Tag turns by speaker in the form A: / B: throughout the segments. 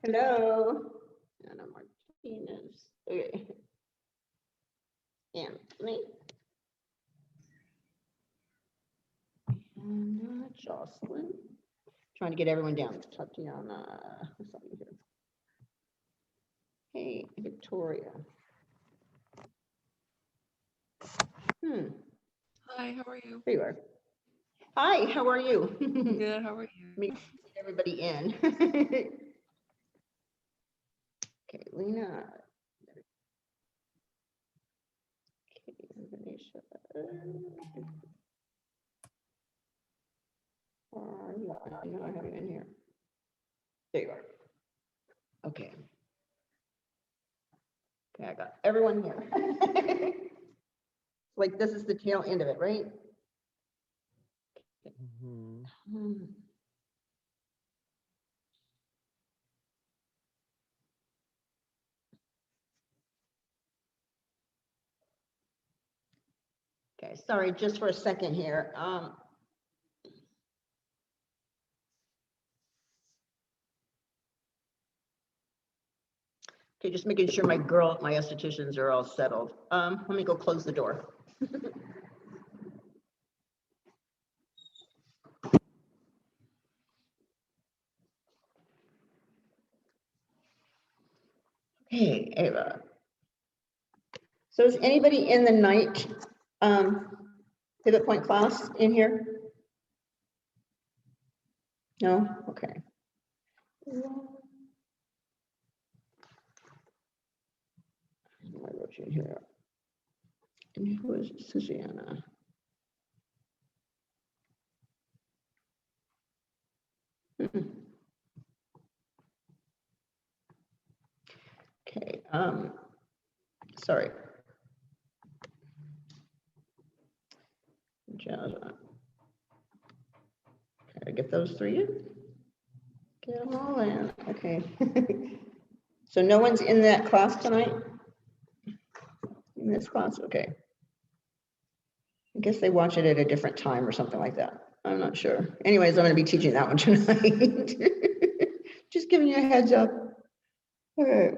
A: Hello, Anna Martinez. Okay. Anthony. And Jocelyn. Trying to get everyone down. Tatiana. Something here. Hey, Victoria.
B: Hi, how are you?
A: There you are. Hi, how are you?
B: Good, how are you?
A: Make everybody in. Okay, Lena. Okay, Venetia. I know I have it in here. There you are. Okay. Okay, I got everyone here. Like this is the tail end of it, right? Okay, sorry, just for a second here. Okay, just making sure my estheticians are all settled. Let me go close the door. Okay, Ava. So is anybody in the night pivot point class in here? No? Okay. I wrote you in here. And who is Susanna? Okay, sorry. Jasmine. Can I get those three in? Get them all in, okay. So no one's in that class tonight? In this class, okay. I guess they watch it at a different time or something like that. I'm not sure. Anyways, I'm gonna be teaching that one tonight. Just giving you a heads up. All right.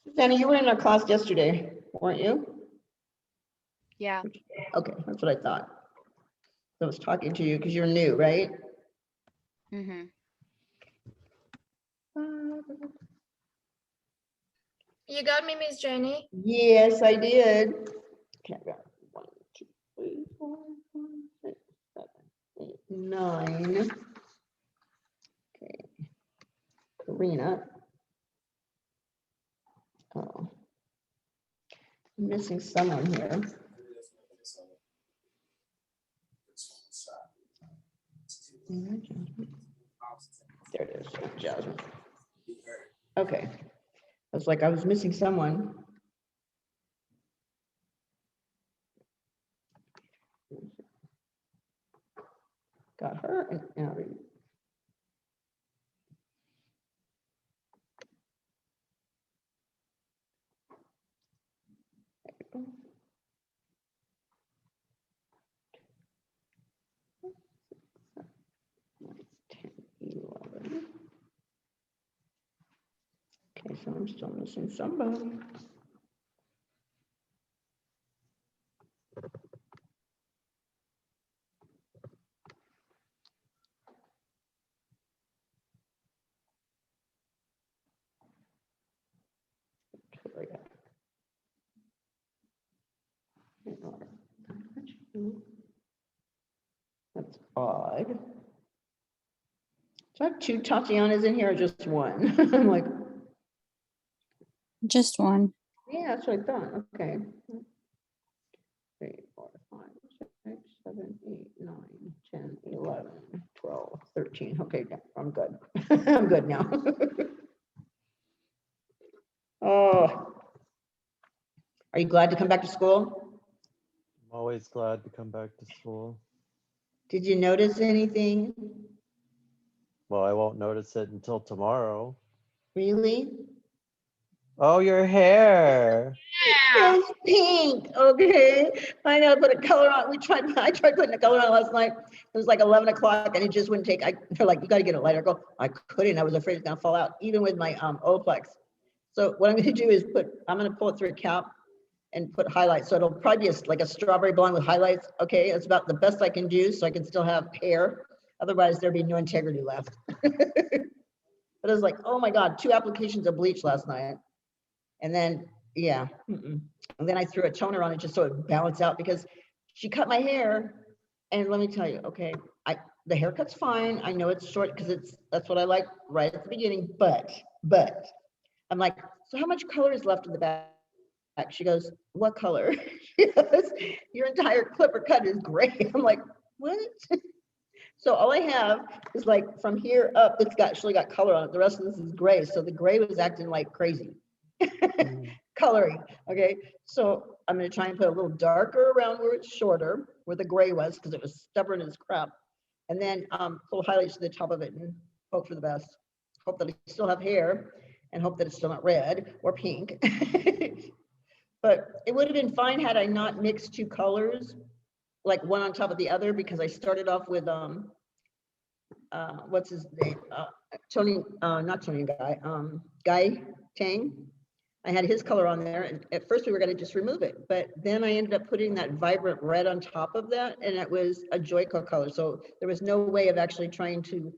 A: Susanna, you were in our class yesterday, weren't you?
B: Yeah.
A: Okay, that's what I thought. I was talking to you because you're new, right?
B: Mm-hmm.
C: You got me, Miss Jenny.
A: Yes, I did. Okay, I got 1, 2, 3, 4, 5, 6, 7, 8, 9. Okay, Karina. Oh, I'm missing someone here. There it is, Jasmine. Okay, I was like, I was missing someone. Got her and Abby. There you go. 10, 11. Okay, so I'm still missing somebody. Victoria. That's odd. Do I have 2 Tatianas in here or just one? I'm like,
D: Just one.
A: yeah, that's what I thought. Okay. 3, 4, 5, 6, 7, 8, 9, 10, 11, 12, 13. Okay, yeah, I'm good. I'm good now. Oh, are you glad to come back to school?
E: I'm always glad to come back to school.
A: Did you notice anything?
E: Well, I won't notice it until tomorrow.
A: Really?
E: Oh, your hair.
A: It's pink. Okay. I know, put a color on. I tried putting a color on last night. It was like 11 o'clock and it just wouldn't take. They're like, you got to get it lighter. I go, I couldn't. I was afraid it's going to fall out, even with my Olaplex. So what I'm going to do is I'm going to pull it through a cap and put highlights. So it'll probably be like a strawberry blonde with highlights. Okay. It's about the best I can do so I can still have hair. Otherwise there'd be no integrity left. But I was like, oh my God, 2 applications of bleach last night. And then, yeah. And then I threw a toner on it just so it balanced out because she cut my hair. And let me tell you, okay, the haircut's fine. I know it's short because that's what I like right at the beginning, but I'm like, so how much color is left in the back? She goes, what color? She goes, your entire clipper cut is gray. I'm like, what? So all I have is like from here up, it's actually got color on it. The rest of this is gray. So the gray was acting like crazy. Coloring. Okay. So I'm going to try and put a little darker around where it's shorter, where the gray was, because it was stubborn as crap. And then little highlights to the top of it and hope for the best. Hope that I still have hair and hope that it's still not red or pink. But it would have been fine had I not mixed 2 colors. like one on top of the other, because I started off with, what's his name? Tony, not Tony Guy, Guy Tang. I had his color on there, and at first we were gonna just remove it, but then I ended up putting that vibrant red on top of that, and it was a Joico color. So there was no way of actually trying to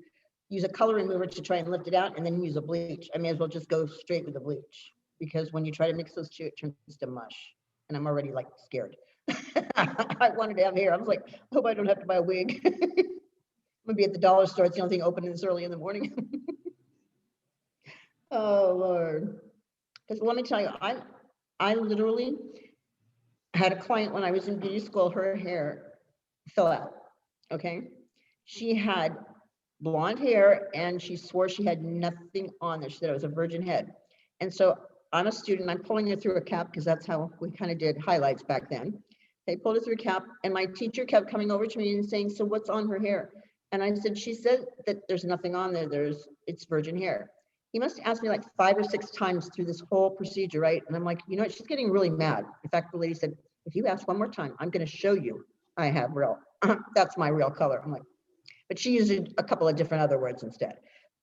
A: use a color remover to try and lift it out and then use a bleach. I may as well just go straight with the bleach, because when you try to mix those two, it turns to mush, and I'm already like scared. I wanted to have hair. I was like, I hope I don't have to buy a wig. I'm gonna be at the dollar store. It's the only thing open this early in the morning. Oh Lord. Because let me tell you, I literally had a client when I was in beauty school, her hair fell out. Okay. She had blonde hair and she swore she had nothing on there. She said it was a virgin head. And so I'm a student, I'm pulling her through a cap because that's how we kind of did highlights back then. They pulled it through a cap and my teacher kept coming over to me and saying, so what's on her hair? And I said, she said that there's nothing on there. It's virgin hair. He must have asked me like 5 or 6 times through this whole procedure, right? And I'm like, you know what, she's getting really mad. In fact, the lady said, if you ask one more time, I'm gonna show you I have real, that's my real color. I'm like, but she used a couple of different other words instead.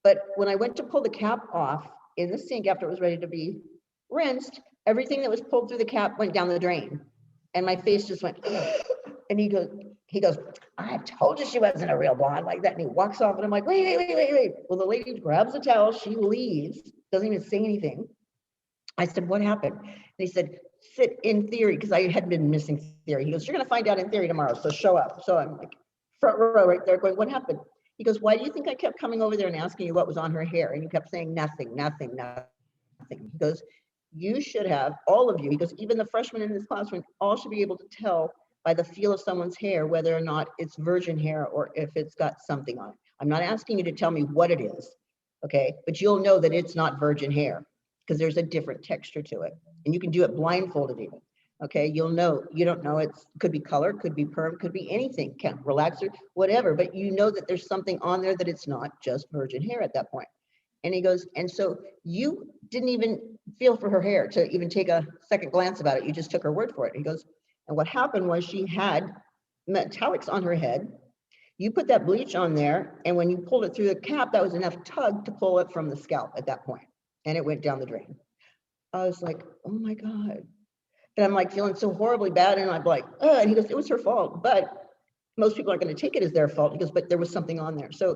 A: But when I went to pull the cap off in the sink after it was ready to be rinsed, everything that was pulled through the cap went down the drain. And my face just went, and he goes, I told you she wasn't a real blonde like that. And he walks off and I'm like, wait. Well, the lady grabs a towel, she leaves, doesn't even say anything. I said, what happened? And he said, sit in theory, because I had been missing theory. He goes, you're gonna find out in theory tomorrow, so show up. So I'm like, front row right there going, what happened? He goes, why do you think I kept coming over there and asking you what was on her hair? And you kept saying nothing. He goes, you should have, all of you, he goes, even the freshmen in this classroom, all should be able to tell by the feel of someone's hair whether or not it's virgin hair or if it's got something on it. I'm not asking you to tell me what it is, okay? But you'll know that it's not virgin hair because there's a different texture to it. And you can do it blindfolded even, okay? You'll know, you don't know, it could be color, could be perm, could be anything, relaxer, whatever, but you know that there's something on there that it's not just virgin hair at that point. And he goes, and so you didn't even feel for her hair to even take a second glance about it. You just took her word for it. He goes, and what happened was she had metallics on her head. You put that bleach on there, and when you pulled it through the cap, that was enough tug to pull it from the scalp at that point, and it went down the drain. I was like, oh my God. And I'm like feeling so horribly bad, and I'm like, and he goes, it was her fault, but most people aren't going to take it as their fault. He goes, but there was something on there. So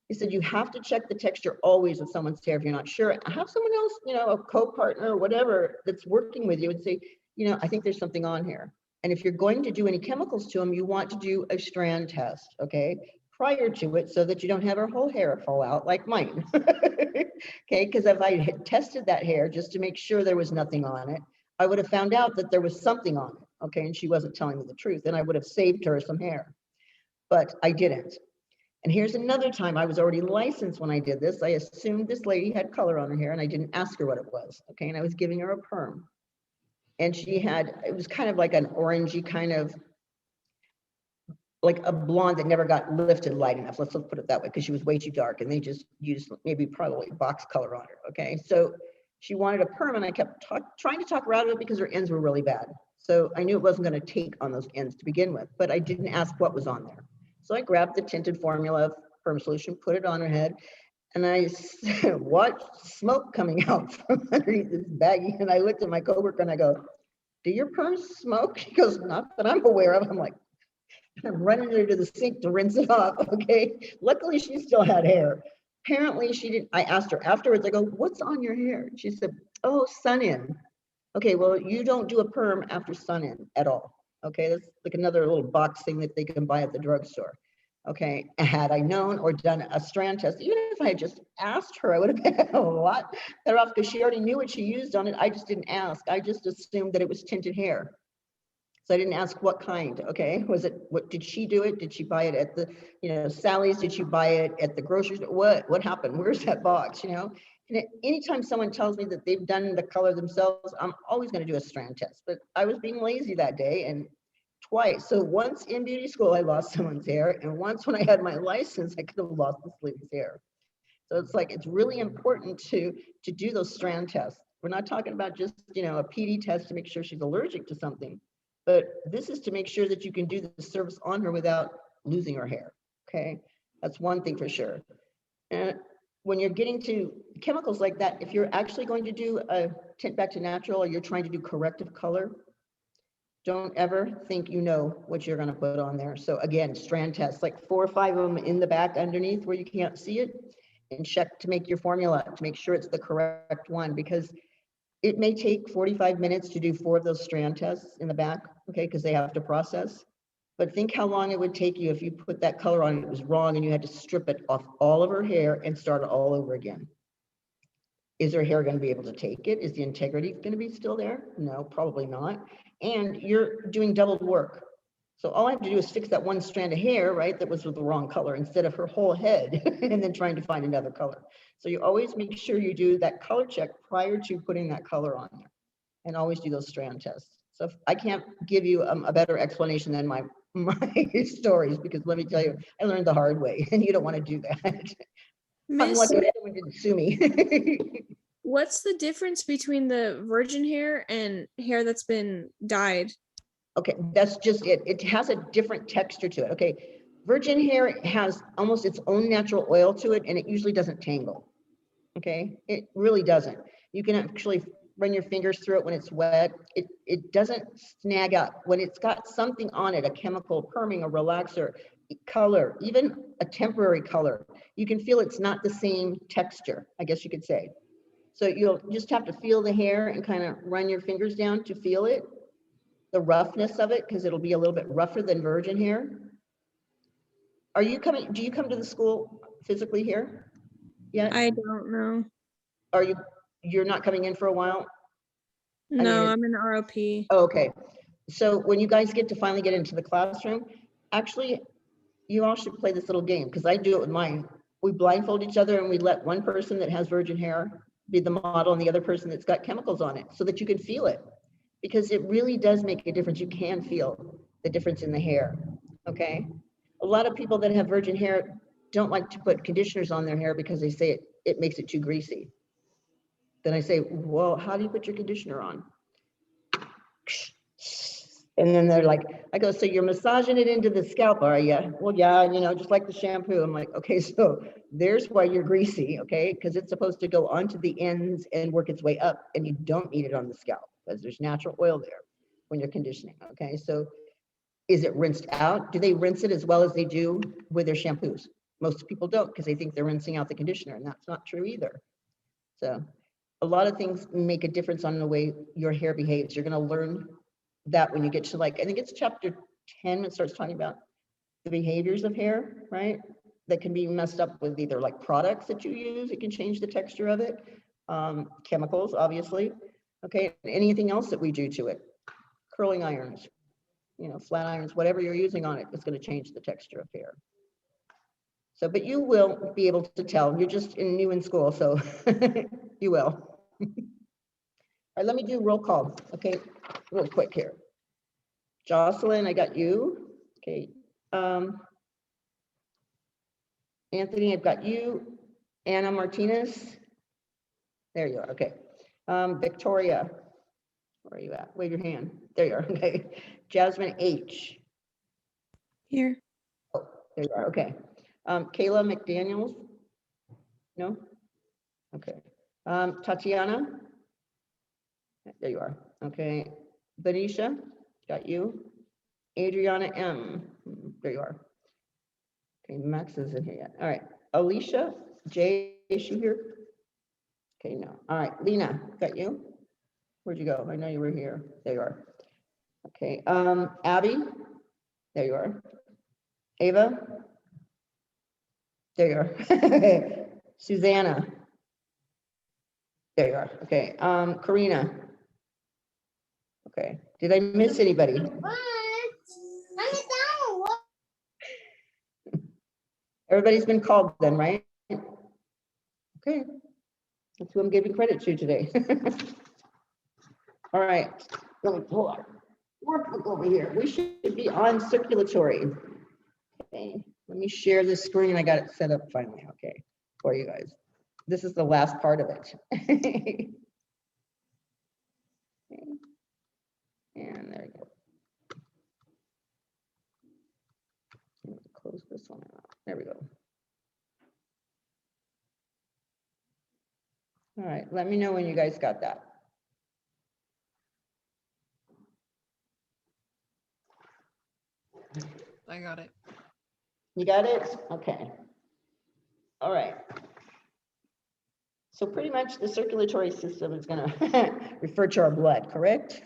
A: he said, you have to check the texture always of someone's hair if you're not sure. Have someone else, you know, a co-partner or whatever that's working with you and say, you know, I think there's something on here. And if you're going to do any chemicals to them, you want to do a strand test, okay, prior to it so that you don't have her whole hair fall out like mine. Okay, because if I had tested that hair just to make sure there was nothing on it, I would have found out that there was something on it, okay, and she wasn't telling me the truth, and I would have saved her some hair, but I didn't. And here's another time I was already licensed when I did this. I assumed this lady had color on her hair and I didn't ask her what it was, okay, and I was giving her a perm. And she had, it was kind of like an orangey kind of, like a blonde that never got lifted light enough. Let's put it that way, because she was way too dark and they just used maybe probably box color on her, okay? So she wanted a perm and I kept trying to talk her out of it because her ends were really bad. So I knew it wasn't gonna take on those ends to begin with, but I didn't ask what was on there. So I grabbed the tinted formula of perm solution, put it on her head, and I watched smoke coming out from underneath this baggie. And I looked at my coworker and I go, do your perms smoke? He goes, not that I'm aware of. I'm like, I'm running her to the sink to rinse it off, okay? Luckily, she still had hair. Apparently, she didn't. I asked her afterwards, I go, what's on your hair? She said, oh, sun in. Okay, well, you don't do a perm after sun in at all. Okay, that's like another little box thing that they can buy at the drugstore. Okay, had I known or done a strand test, even if I had just asked her, I would have been a lot better off because she already knew what she used on it. I just didn't ask. I just assumed that it was tinted hair. So I didn't ask what kind, okay? Was it, what, did she do it? Did she buy it at the, you know, Sally's? Did she buy it at the grocery store? What happened? Where's that box, you know? And anytime someone tells me that they've done the color themselves, I'm always gonna do a strand test, but I was being lazy that day and twice. So once in beauty school, I lost someone's hair. And once when I had my license, I could have lost this lady's hair. So it's like, it's really important to do those strand tests. We're not talking about just, you know, a PD test to make sure she's allergic to something, but this is to make sure that you can do the service on her without losing her hair. Okay, that's one thing for sure. And when you're getting to chemicals like that, if you're actually going to do a tint back to natural, or you're trying to do corrective color, don't ever think you know what you're going to put on there. So again, strand tests, like 4 or 5 of them in the back underneath where you can't see it, and check to make your formula to make sure it's the correct one, because it may take 45 minutes to do 4 of those strand tests in the back, okay, because they have to process. But think how long it would take you if you put that color on and it was wrong and you had to strip it off all of her hair and start it all over again. Is her hair going to be able to take it? Is the integrity going to be still there? No, probably not. And you're doing double work. So all I have to do is fix that one strand of hair, right, that was with the wrong color, instead of her whole head and then trying to find another color. So you always make sure you do that color check prior to putting that color on there, and always do those strand tests. So I can't give you a better explanation than my stories, because let me tell you, I learned the hard way, and you don't want to do that. I'm
D: Miss,
A: lucky anyone didn't sue me.
D: what's the difference between the virgin hair and hair that's been dyed?
A: Okay, that's just it. It has a different texture to it. Okay, virgin hair has almost its own natural oil to it, and it usually doesn't tangle. Okay, it really doesn't. You can actually run your fingers through it when it's wet. It doesn't snag up. When it's got something on it, a chemical, perming, a relaxer, color, even a temporary color, you can feel it's not the same texture, I guess you could say. So you'll just have to feel the hair and kind of run your fingers down to feel it, the roughness of it, because it'll be a little bit rougher than virgin hair. Are you coming, do you come to the school physically here yet?
D: I don't know.
A: Are you, you're not coming in for a while?
D: No,
A: mean,
D: I'm an ROP.
A: Oh, okay. So when you guys get to finally get into the classroom, actually, you all should play this little game, because I do it with mine. We blindfold each other and we let one person that has virgin hair be the model and the other person that's got chemicals on it, so that you can feel it. Because it really does make a difference. You can feel the difference in the hair, okay? A lot of people that have virgin hair don't like to put conditioners on their hair because they say it makes it too greasy. Then I say, well, how do you put your conditioner on? And then they're like, I go, so you're massaging it into the scalp, are you? Well, yeah, you know, just like the shampoo. I'm like, okay, so there's why you're greasy, okay? Because it's supposed to go onto the ends and work its way up, and you don't need it on the scalp because there's natural oil there when you're conditioning, okay? So is it rinsed out? Do they rinse it as well as they do with their shampoos? Most people don't, because they think they're rinsing out the conditioner, and that's not true either. So a lot of things make a difference on the way your hair behaves. You're going to learn that when you get to, like, I think it's chapter 10, it starts talking about the behaviors of hair, right? That can be messed up with either like products that you use, it can change the texture of it, chemicals, obviously, okay, anything else that we do to it, curling irons, you know, flat irons, whatever you're using on it, it's going to change the texture of hair. So, but you will be able to tell. You're just new in school, so you will. All right, let me do roll call, okay, real quick here. Jocelyn, I got you. Okay. Anthony, I've got you. Anna Martinez. There you are. Okay. Victoria, where are you at? Wave your hand. There you are. Okay. Jasmine H.
D: Here.
A: Oh, there you are. Okay. Kayla McDaniels. No? Okay. Tatiana. There you are. Okay. Benicia, got you. Adriana M. There you are. Okay, Max is in here yet. All right. Alicia J, is she here? Okay, no. All right. Lena, got you? Where'd you go? I know you were here. There you are. Okay. Abby, there you are. Ava, there you are. Susanna, there you are. Okay. Karina. Okay. Did I miss anybody? Everybody's been called then, right? Okay. That's who I'm giving credit to today. All right. Let me pull our workbook over here. We should be on circulatory. Okay. Let me share this screen. I got it set up finally. Okay. For you guys. This is the last part of it. Okay. And there you go. There we go. All right, let me know when you guys got that.
F: I got it.
A: You got it? Okay. All right. So pretty much the circulatory system is going to refer to our blood, correct?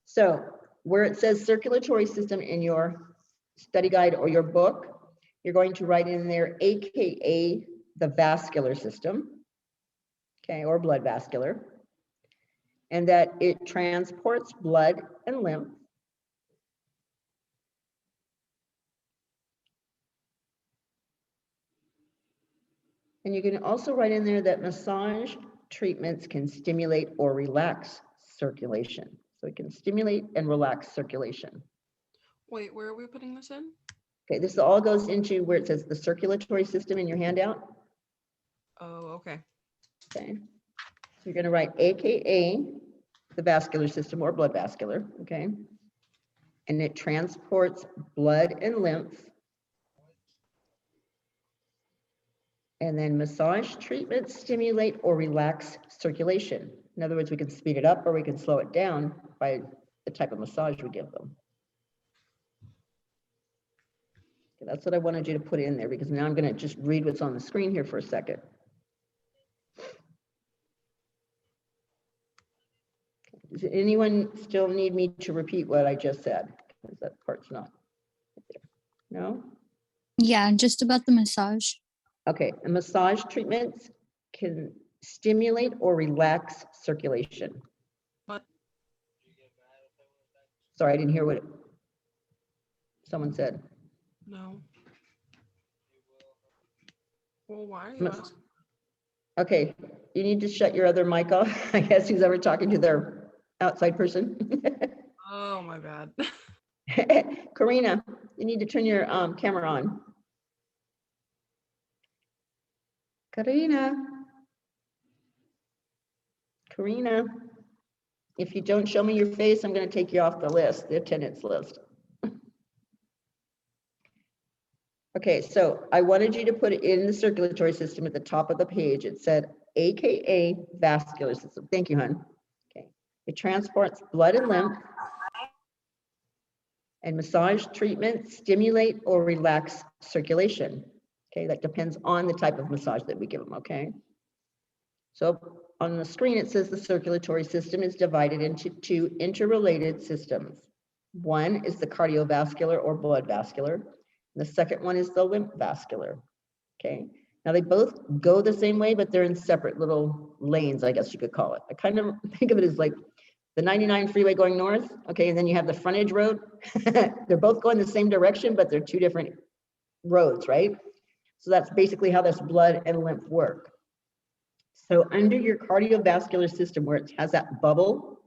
A: So where it says circulatory system in your study guide or your book, you're going to write in there, AKA the vascular system, okay, or blood vascular, and that it transports blood and lymph. And you can also write in there that massage treatments can stimulate or relax circulation. So it can stimulate and relax circulation.
F: Wait, where are we putting this in?
A: Okay, this all goes into where it says the circulatory system in your handout.
F: Oh, okay.
A: Okay, so you're going to write AKA the vascular system or blood vascular. Okay, and it transports blood and lymph. And then massage treatments stimulate or relax circulation. In other words, we can speed it up or we can slow it down by the type of massage we give them. Okay, that's what I wanted you to put in there, because now I'm going to just read what's on the screen here for a second. Does anyone still need me to repeat what I just said? Because that part's not there. No?
G: Yeah, just about the massage.
A: Okay, and massage treatments can stimulate or relax circulation.
F: What?
A: Sorry, I didn't hear what someone said.
F: No. Well, why are you asking?
A: Okay, you need to shut your other mic off. I guess who's ever talking to their outside person.
F: Oh, my bad.
A: Karina, you need to turn your camera on. Karina, if you don't show me your face, I'm going to take you off the list, the attendance list. Okay, so I wanted you to put it in the circulatory system at the top of the page. It said AKA vascular system. Thank you, hon. Okay, it transports blood and lymph, and massage treatments stimulate or relax circulation. Okay, that depends on the type of massage that we give them, okay? So on the screen, it says the circulatory system is divided into two interrelated systems. One is the cardiovascular or blood vascular. And the second one is the lymph vascular, okay? Now they both go the same way, but they're in separate little lanes, I guess you could call it. I kind of think of it as like the 99 freeway going north, okay? And then you have the frontage road. They're both going the same direction, but they're two different roads, right? So that's basically how this blood and lymph work. So under your cardiovascular system, where it has that bubble,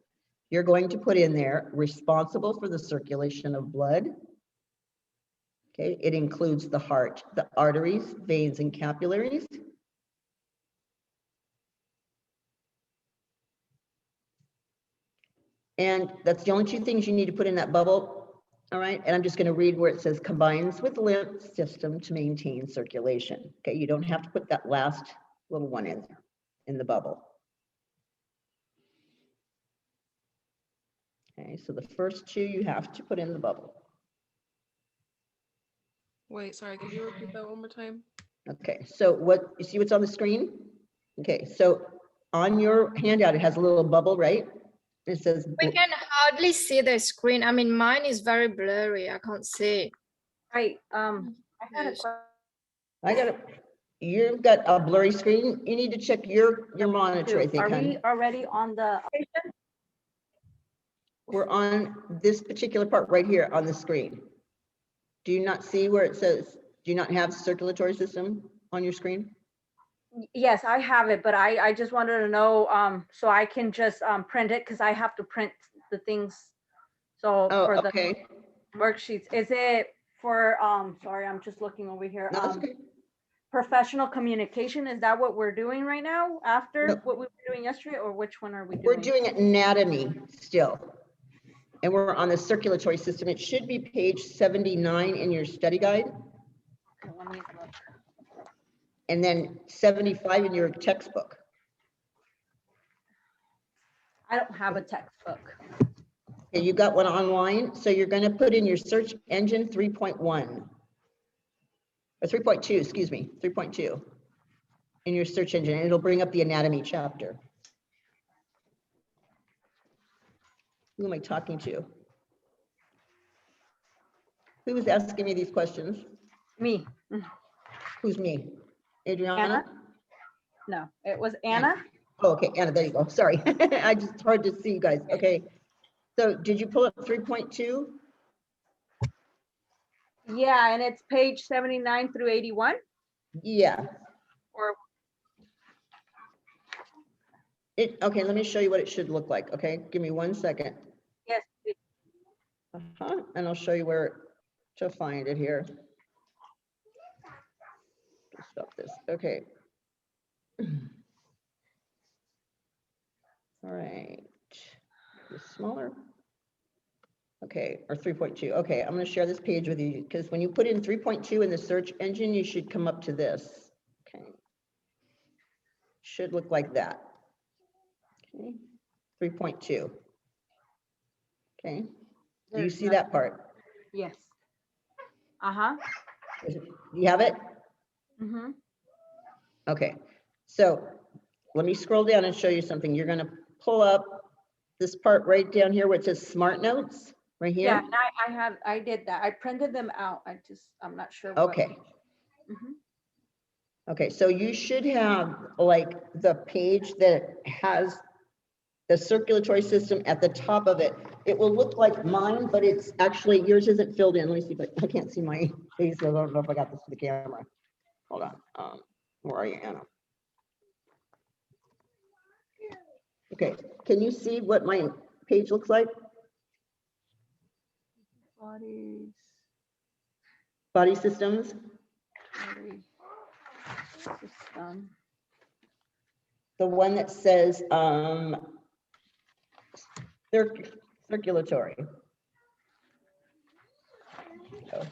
A: you're going to put in there responsible for the circulation of blood. Okay, it includes the heart, the arteries, veins, and capillaries. And that's the only two things you need to put in that bubble. All right, and I'm just going to read where it says combines with lymph system to maintain circulation. Okay, you don't have to put that last little one in there, in the bubble. Okay, so the first two you have to put in the bubble.
F: Wait, sorry, could you repeat that one more time?
A: Okay, so what, you see what's on the screen? Okay, so on your handout, it has a little bubble, right? It says,
C: We can hardly see the screen. I mean, mine is very blurry. I can't see.
H: Right, I had a
C: Yes.
H: question.
A: I got a, you've got a blurry screen. You need to check your monitor, I think,
H: Are we
A: hon.
H: already on the?
A: We're on this particular part right here on the screen. Do you not see where it says, do you not have circulatory system on your screen?
H: Yes, I have it, but I just wanted to know, so I can just print it, because I have to print the things. So
A: Oh,
H: for the
A: okay.
H: worksheets, is it for, sorry, I'm just looking over here.
A: No, that's okay.
H: Professional communication, is that what we're doing right now after
A: Nope.
H: what we were doing yesterday, or which one are we
A: We're
H: doing?
A: doing anatomy still. And we're on the circulatory system. It should be page 79 in your study guide.
H: Let me look.
A: and then 75 in your textbook.
H: I don't have a textbook.
A: Okay, you got one online, so you're gonna put in your search engine 3.1. Or 3.2, excuse me, 3.2 in your search engine, and it'll bring up the anatomy chapter. Who am I talking to? Who was asking me these questions?
H: Me.
A: Who's me? Adriana?
H: Anna? No, it was Anna.
A: Oh, okay, Anna, there you go. Sorry. I just hard to see you guys. Okay. So did you pull up 3.2?
H: Yeah, and it's page 79 through 81.
A: Yeah.
H: Or
A: Okay, let me show you what it should look like. Okay, give me 1 second.
H: yes, it-
A: And I'll show you where to find it here. Stop this. Okay. All right. Just smaller. Okay, or 3.2. Okay, I'm going to share this page with you because when you put in 3.2 in the search engine, you should come up to this. Okay. Should look like that. Okay. 3.2. Okay. Do you
H: there's
A: see
H: nothing-
A: that part?
H: Yes. Uh-huh.
A: You have it?
H: Mm-hmm.
A: Okay. So let me scroll down and show you something. You're going to pull up this part right down here where it says Smart Notes, right here.
H: Yeah, and I did that. I printed them out. I'm not sure. what-
A: Okay.
H: Mhm.
A: Okay, so you should have like the page that has the circulatory system at the top of it. It will look like mine, but it's actually, yours isn't filled in. Let me see, but I can't see my face. So I don't know if I got this to the camera. Hold on. Where are you, Anna? Okay, can you see what my page looks like?
H: Bodies.
A: Body systems?
H: Body system.
A: The one that says circulatory. So,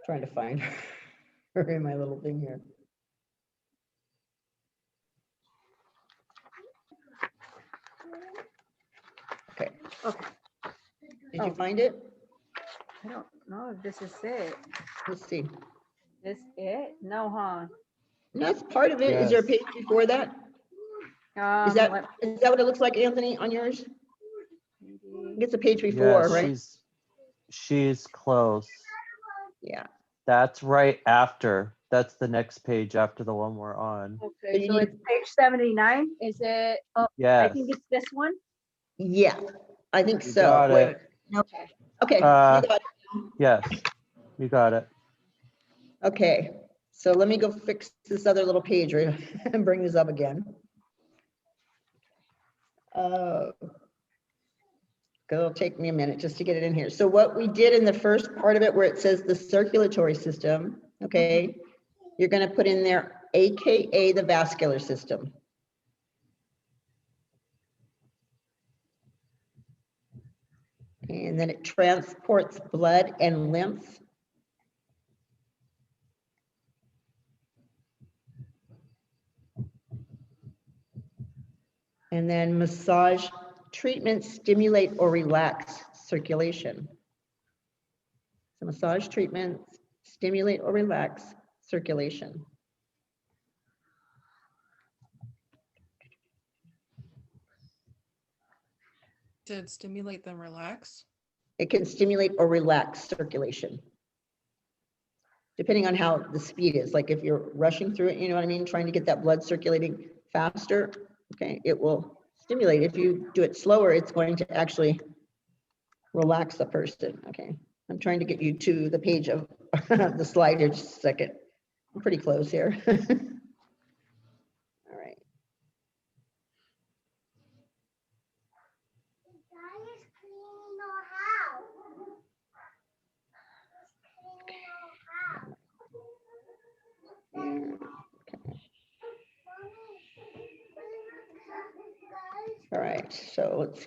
A: trying to find her in my little thing here. Okay.
H: Okay.
A: Did you
H: Oh.
A: find it?
H: I don't know if this is it.
A: Let's see.
H: This it? No, huh?
A: No, that's part of it. Is there a
E: Yes.
A: page before that? Is
H: Let-
A: that what it looks like, Anthony, on yours?
H: maybe-
A: It's a page before,
E: Yeah,
A: right?
E: she's close.
A: Yeah.
E: That's right after. That's the next page after the one we're on.
H: Okay,
A: you
H: so
A: need-
H: it's page 79. Is it? Oh, I
E: Yes.
H: think it's this one.
A: Yeah, I think
E: You
A: so.
E: got
A: Wait,
E: it.
A: no. Okay, you
E: Uh,
A: got it.
E: Yes, you got it.
A: Okay, so let me go fix this other little page right and bring this up again. It'll take me a minute just to get it in here. So what we did in the first part of it where it says the circulatory system, okay, you're going to put in there AKA the vascular system. And then it transports blood and lymph. And then massage treatments stimulate or relax circulation. So massage treatments stimulate or relax circulation.
F: Did stimulate them relax?
A: It can stimulate or relax circulation. Depending on how the speed is, like if you're rushing through it, you know what I mean? Trying to get that blood circulating faster, okay, it will stimulate. If you do it slower, it's going to actually relax the person, okay? I'm trying to get you to the page of the slide here, just a second. I'm pretty close here. All right. All right, so let's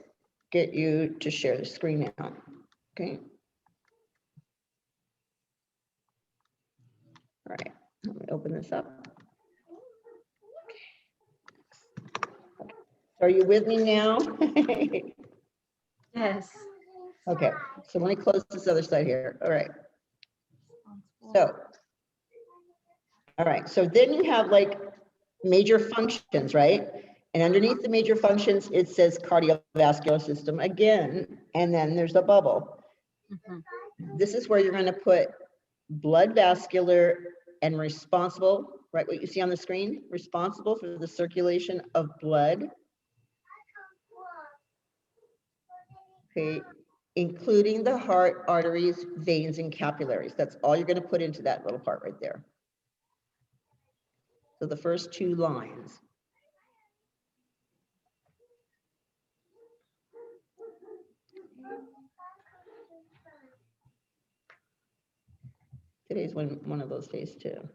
A: get you to share the screen now, okay? open this up. Are you with me now?
H: Yes.
A: Okay, so let me close this other side here. All right. So, all right, so then you have like major functions, right? And underneath the major functions, it says cardiovascular system again, and then there's a bubble.
H: Mhm.
A: This is where you're going to put blood vascular and responsible, right? What you see on the screen, responsible for the circulation of blood. Okay, including the heart, arteries, veins, and capillaries. That's all you're going to put into that little part right there. So the first two lines. Today's one of those days too.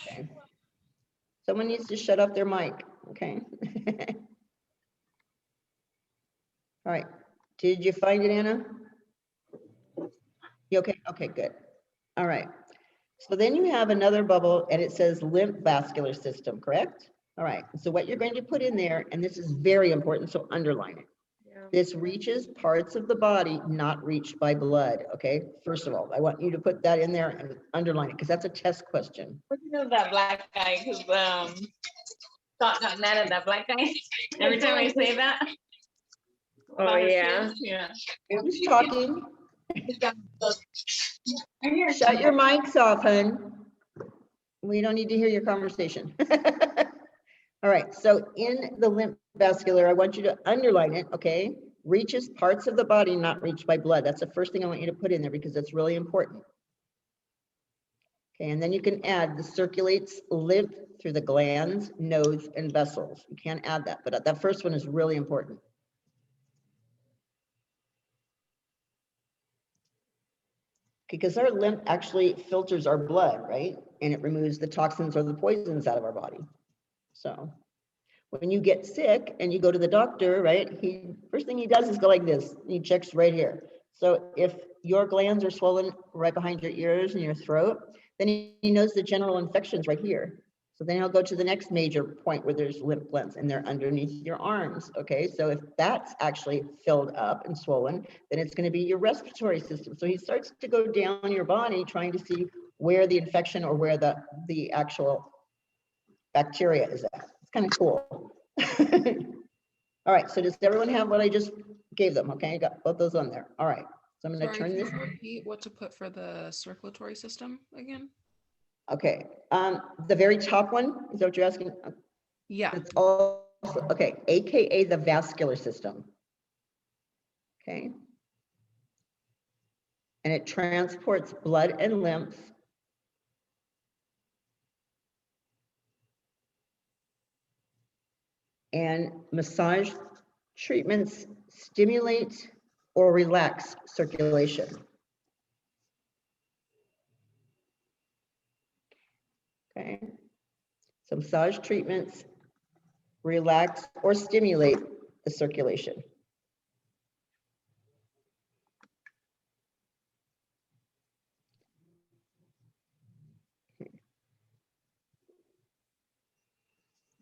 A: Okay. Someone needs to shut off their mic, okay? All right, did you find it, Anna? You okay? Okay, good. All right. So then you have another bubble and it says lymph vascular system, correct? All right, so what you're going to put in there, and this is very important, so underline it. This reaches parts of the body not reached by blood, okay? First of all, I want you to put that in there and underline it because that's a test question.
I: You know that black guy who's got mad at that black guy every time I say that.
C: Oh,
I: About his
C: yeah.
I: kids, yeah.
A: Who's talking? Shut your mics off, hun. We don't need to hear your conversation. All right, so in the lymph vascular, I want you to underline it, okay? Reaches parts of the body not reached by blood. That's the first thing I want you to put in there because that's really important. Okay, and then you can add the circulates lymph through the glands, nodes, and vessels. You can't add that, but that first one is really important. Because our lymph actually filters our blood, right? And it removes the toxins or the poisons out of our body. So when you get sick and you go to the doctor, right? First thing he does is go like this. He checks right here. So if your glands are swollen right behind your ears and your throat, then he knows the general infection's right here. So then he'll go to the next major point where there's lymph glands and they're underneath your arms. Okay, so if that's actually filled up and swollen, then it's going to be your respiratory system. So he starts to go down your body trying to see where the infection or where the actual bacteria is at. It's kind of cool. All right, so does everyone have what I just gave them? Okay, I got both those on there. All right, so I'm going to
F: Sorry,
A: turn
F: can
A: this.
F: you repeat what to put for the circulatory system again?
A: Okay, the very top one, is that what you're asking?
F: Yeah.
A: It's also, okay, AKA the vascular system. Okay. And it transports blood and lymph and massage treatments stimulate or relax circulation. Okay. So massage treatments relax or stimulate the circulation.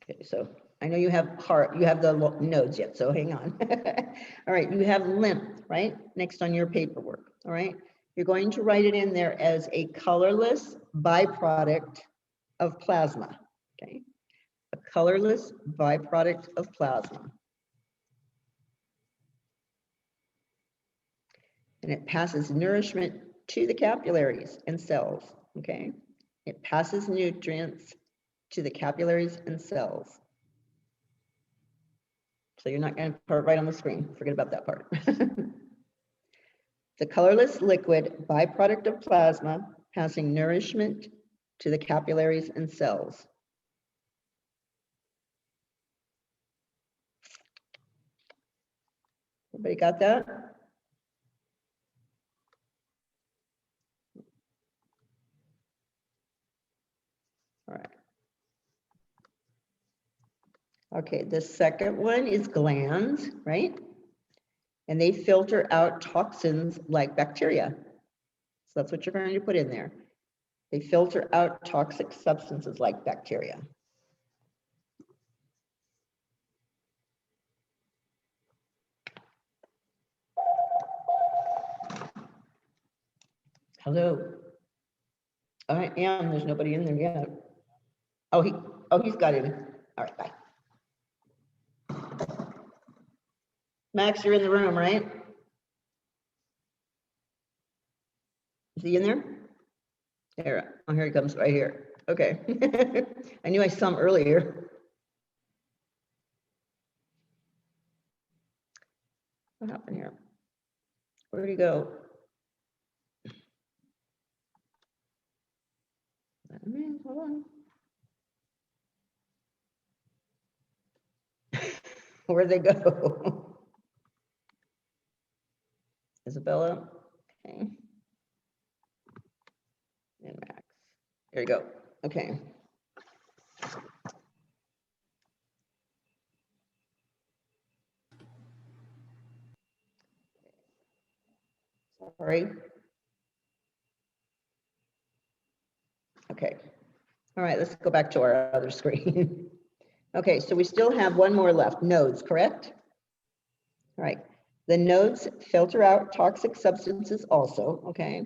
A: Okay, so I know you have heart, you have the nodes yet, so hang on. All right, you have lymph, right? Next on your paperwork, all right? You're going to write it in there as a colorless byproduct of plasma, okay? A colorless byproduct of plasma. And it passes nourishment to the capillaries and cells, okay? It passes nutrients to the capillaries and cells. So you're not going to put it right on the screen. Forget about that part. The colorless liquid byproduct of plasma passing nourishment to the capillaries and cells. Everybody got that? All right. Okay, the second one is glands, right? and they filter out toxins like bacteria. So that's what you're going to put in there. They filter out toxic substances like bacteria. Hello. I am, there's nobody in there yet. Oh, he's got in. All right, bye. Max, you're in the room, right? Is he in there? There, oh, here he comes, right here. Okay. I knew I saw him earlier. What happened here? Where'd he go? Man, hold on. Where'd they go? Isabella, okay. And Max. There you go. Okay. Sorry. Okay. All right, let's go back to our other screen. Okay, so we still have one more left, nodes, correct? All right, the nodes filter out toxic substances also, okay?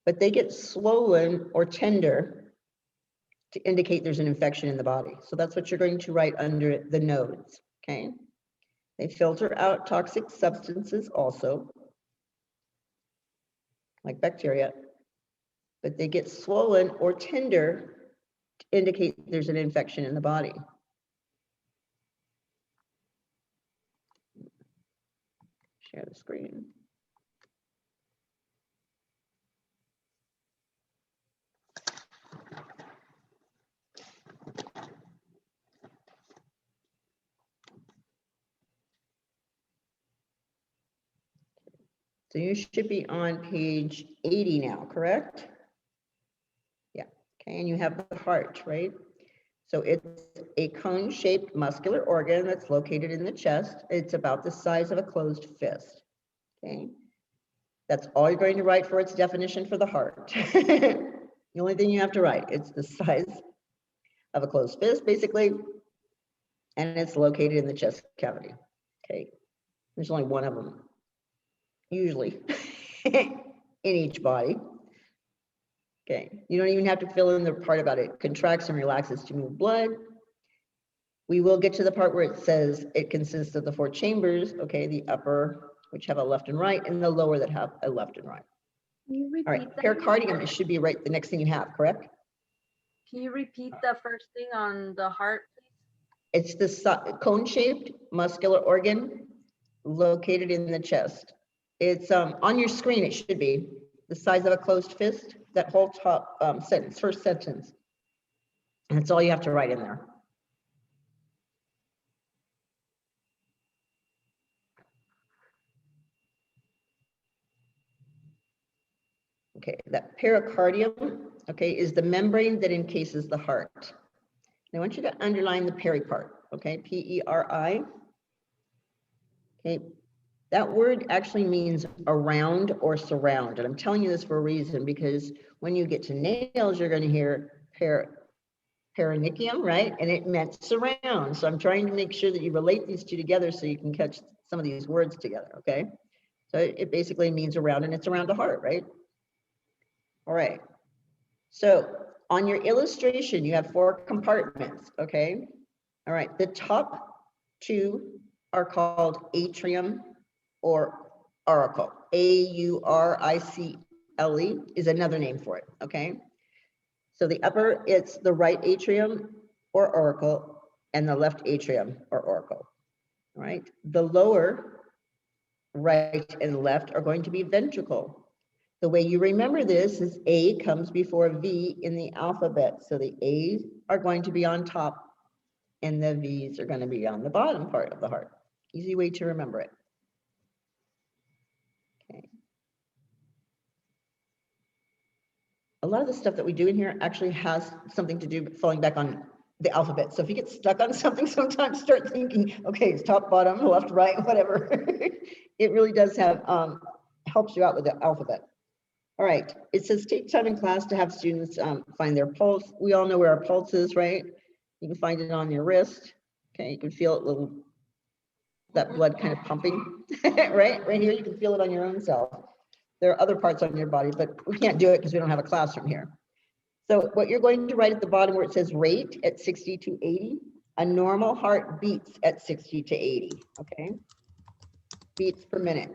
A: But they get swollen or tender to indicate there's an infection in the body. So that's what you're going to write under the nodes, okay? They filter out toxic substances also, like bacteria, but they get swollen or tender to indicate there's an infection in the body. Share the screen. So you should be on page 80 now, correct? Yeah, okay, and you have the heart, right? So it's a cone-shaped muscular organ that's located in the chest. It's about the size of a closed fist, okay? That's all you're going to write for its definition for the heart. The only thing you have to write, it's the size of a closed fist, basically, and it's located in the chest cavity, okay? There's only one of them, usually, in each body. Okay, you don't even have to fill in the part about it contracts and relaxes to move blood. We will get to the part where it says it consists of the 4 chambers, okay, the upper, which have a left and right, and the lower that have a left and right.
H: Can you repeat
A: All right,
H: that?
A: pericardium, it should be right, the next thing you have, correct?
H: Can you repeat the first thing on the heart, please?
A: It's the cone-shaped muscular organ located in the chest. It's on your screen, it should be the size of a closed fist, that whole top sentence, first sentence. And that's all you have to write in there. Okay, that pericardium, okay, is the membrane that encases the heart. I want you to underline the peri part, okay, P-E-R-I. Okay, that word actually means around or surround, and I'm telling you this for a reason, because when you get to nails, you're going to hear perineum, right? And it meant surround. So I'm trying to make sure that you relate these two together so you can catch some of these words together, okay? So it basically means around, and it's around the heart, right? All right. So on your illustration, you have 4 compartments, okay? All right, the top 2 are called atrium or auricle. A-U-R-I-C-L-E is another name for it, okay? So the upper, it's the right atrium or auricle, and the left atrium or auricle, all right? The lower right and left are going to be ventricle. The way you remember this is A comes before V in the alphabet. So the A's are going to be on top and the V's are going to be on the bottom part of the heart. Easy way to remember it. Okay. A lot of the stuff that we do in here actually has something to do, falling back on the alphabet. So if you get stuck on something, sometimes start thinking, okay, it's top, bottom, left, right, whatever. It really does have, helps you out with the alphabet. All right, it says take time in class to have students find their pulse. We all know where our pulse is, right? You can find it on your wrist. Okay, you can feel it little, that blood kind of pumping, right? Right here, you can feel it on your own self. There are other parts on your body, but we can't do it because we don't have a classroom here. So what you're going to write at the bottom where it says rate at 60 to 80, a normal heart beats at 60 to 80, okay? Beats per minute.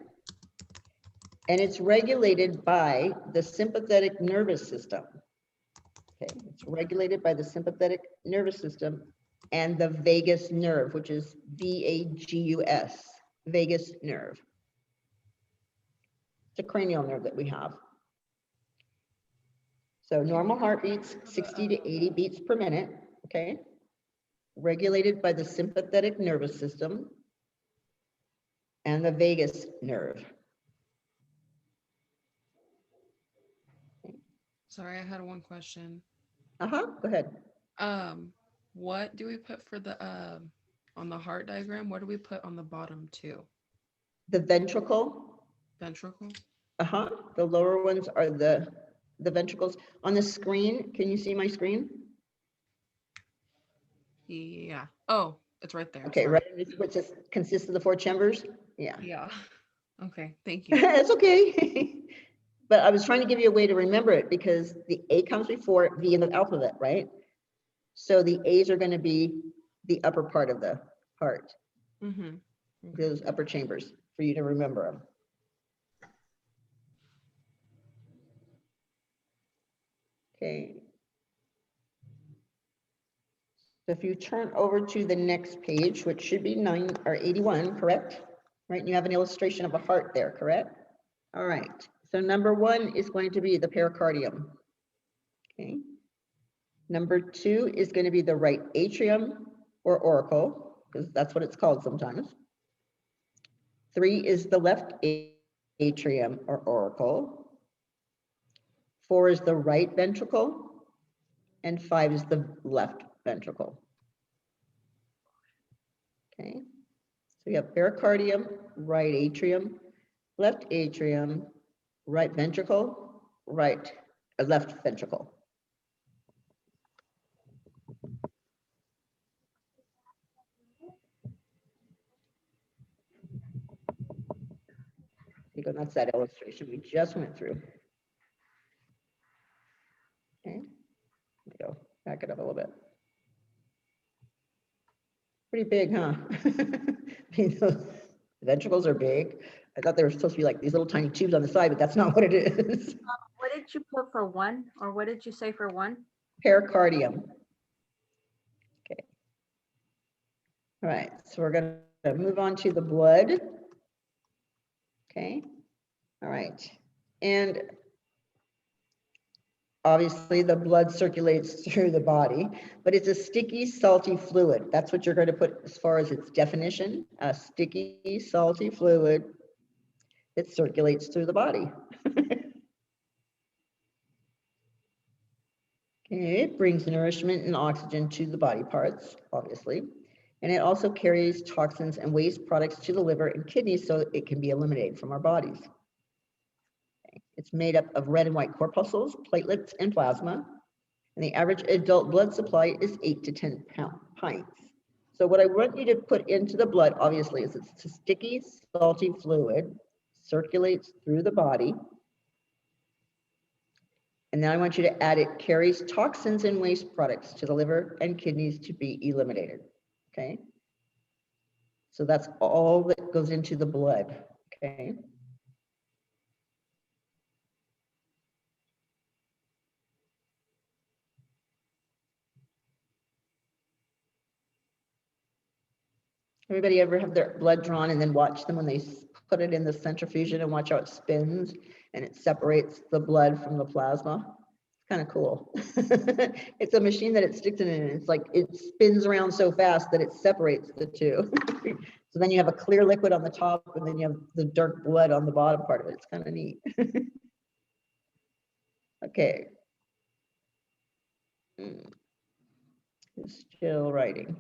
A: And it's regulated by the sympathetic nervous system. Okay, it's regulated by the sympathetic nervous system and the vagus nerve, which is VAGUS, vagus nerve. It's a cranial nerve that we have. So normal heartbeats, 60 to 80 beats per minute, okay? Regulated by the sympathetic nervous system and the vagus nerve.
F: Sorry, I had one question.
A: Go ahead.
F: What do we put for the on the heart diagram? What do we put on the bottom too?
A: The ventricle.
F: Ventricle?
A: The lower ones are the ventricles. On the screen, can you see my screen?
F: Yeah. Oh, it's right there.
A: Okay,
F: Sorry.
A: right, which consists of the 4 chambers? Yeah.
F: Yeah. Okay, thank you.
A: It's okay. But I was trying to give you a way to remember it because the A comes before V in the alphabet, right? So the A's are going to be the upper part of the heart,
F: Mm-hmm.
A: those upper chambers, for you to remember them. Okay. So if you turn over to the next page, which should be 9 or 81, correct? Right, and you have an illustration of a heart there, correct? All right, so number 1 is going to be the pericardium. Okay. Number 2 is going to be the right atrium or auricle, because that's what it's called sometimes. 3 is the left atrium or auricle. 4 is the right ventricle, and 5 is the left ventricle. Okay, so you have pericardium, right atrium, left atrium, right ventricle, left ventricle. That's that illustration we just went through. Okay, there we go. Back it up a little bit. Pretty big, huh? The ventricles are big. I thought they were supposed to be like these little tiny tubes on the side, but that's not what it is.
H: What did you put for 1? Or what did you say for 1?
A: Pericardium. Okay. All right, so we're going to move on to the blood. Okay. All right. And obviously the blood circulates through the body, but it's a sticky, salty fluid. That's what you're going to put as far as its definition, a sticky, salty fluid that circulates through the body. Okay, it brings nourishment and oxygen to the body parts, obviously. And it also carries toxins and waste products to the liver and kidneys so it can be eliminated from our bodies. Okay. It's made up of red and white corpuscles, platelets, and plasma. And the average adult blood supply is 8 to 10 pints. So what I want you to put into the blood, obviously, is it's a sticky, salty fluid, circulates through the body. And then I want you to add it carries toxins and waste products to the liver and kidneys to be eliminated. Okay. So that's all that goes into the blood. Okay. Everybody ever have their blood drawn and then watch them when they put it in the centrifuge and watch how it spins and it separates the blood from the plasma? It's kind of cool. It's a machine that it sticks in and it's like it spins around so fast that it separates the two. So then you have a clear liquid on the top and then you have the dark blood on the bottom part of it. It's kind of neat. Okay. Still writing.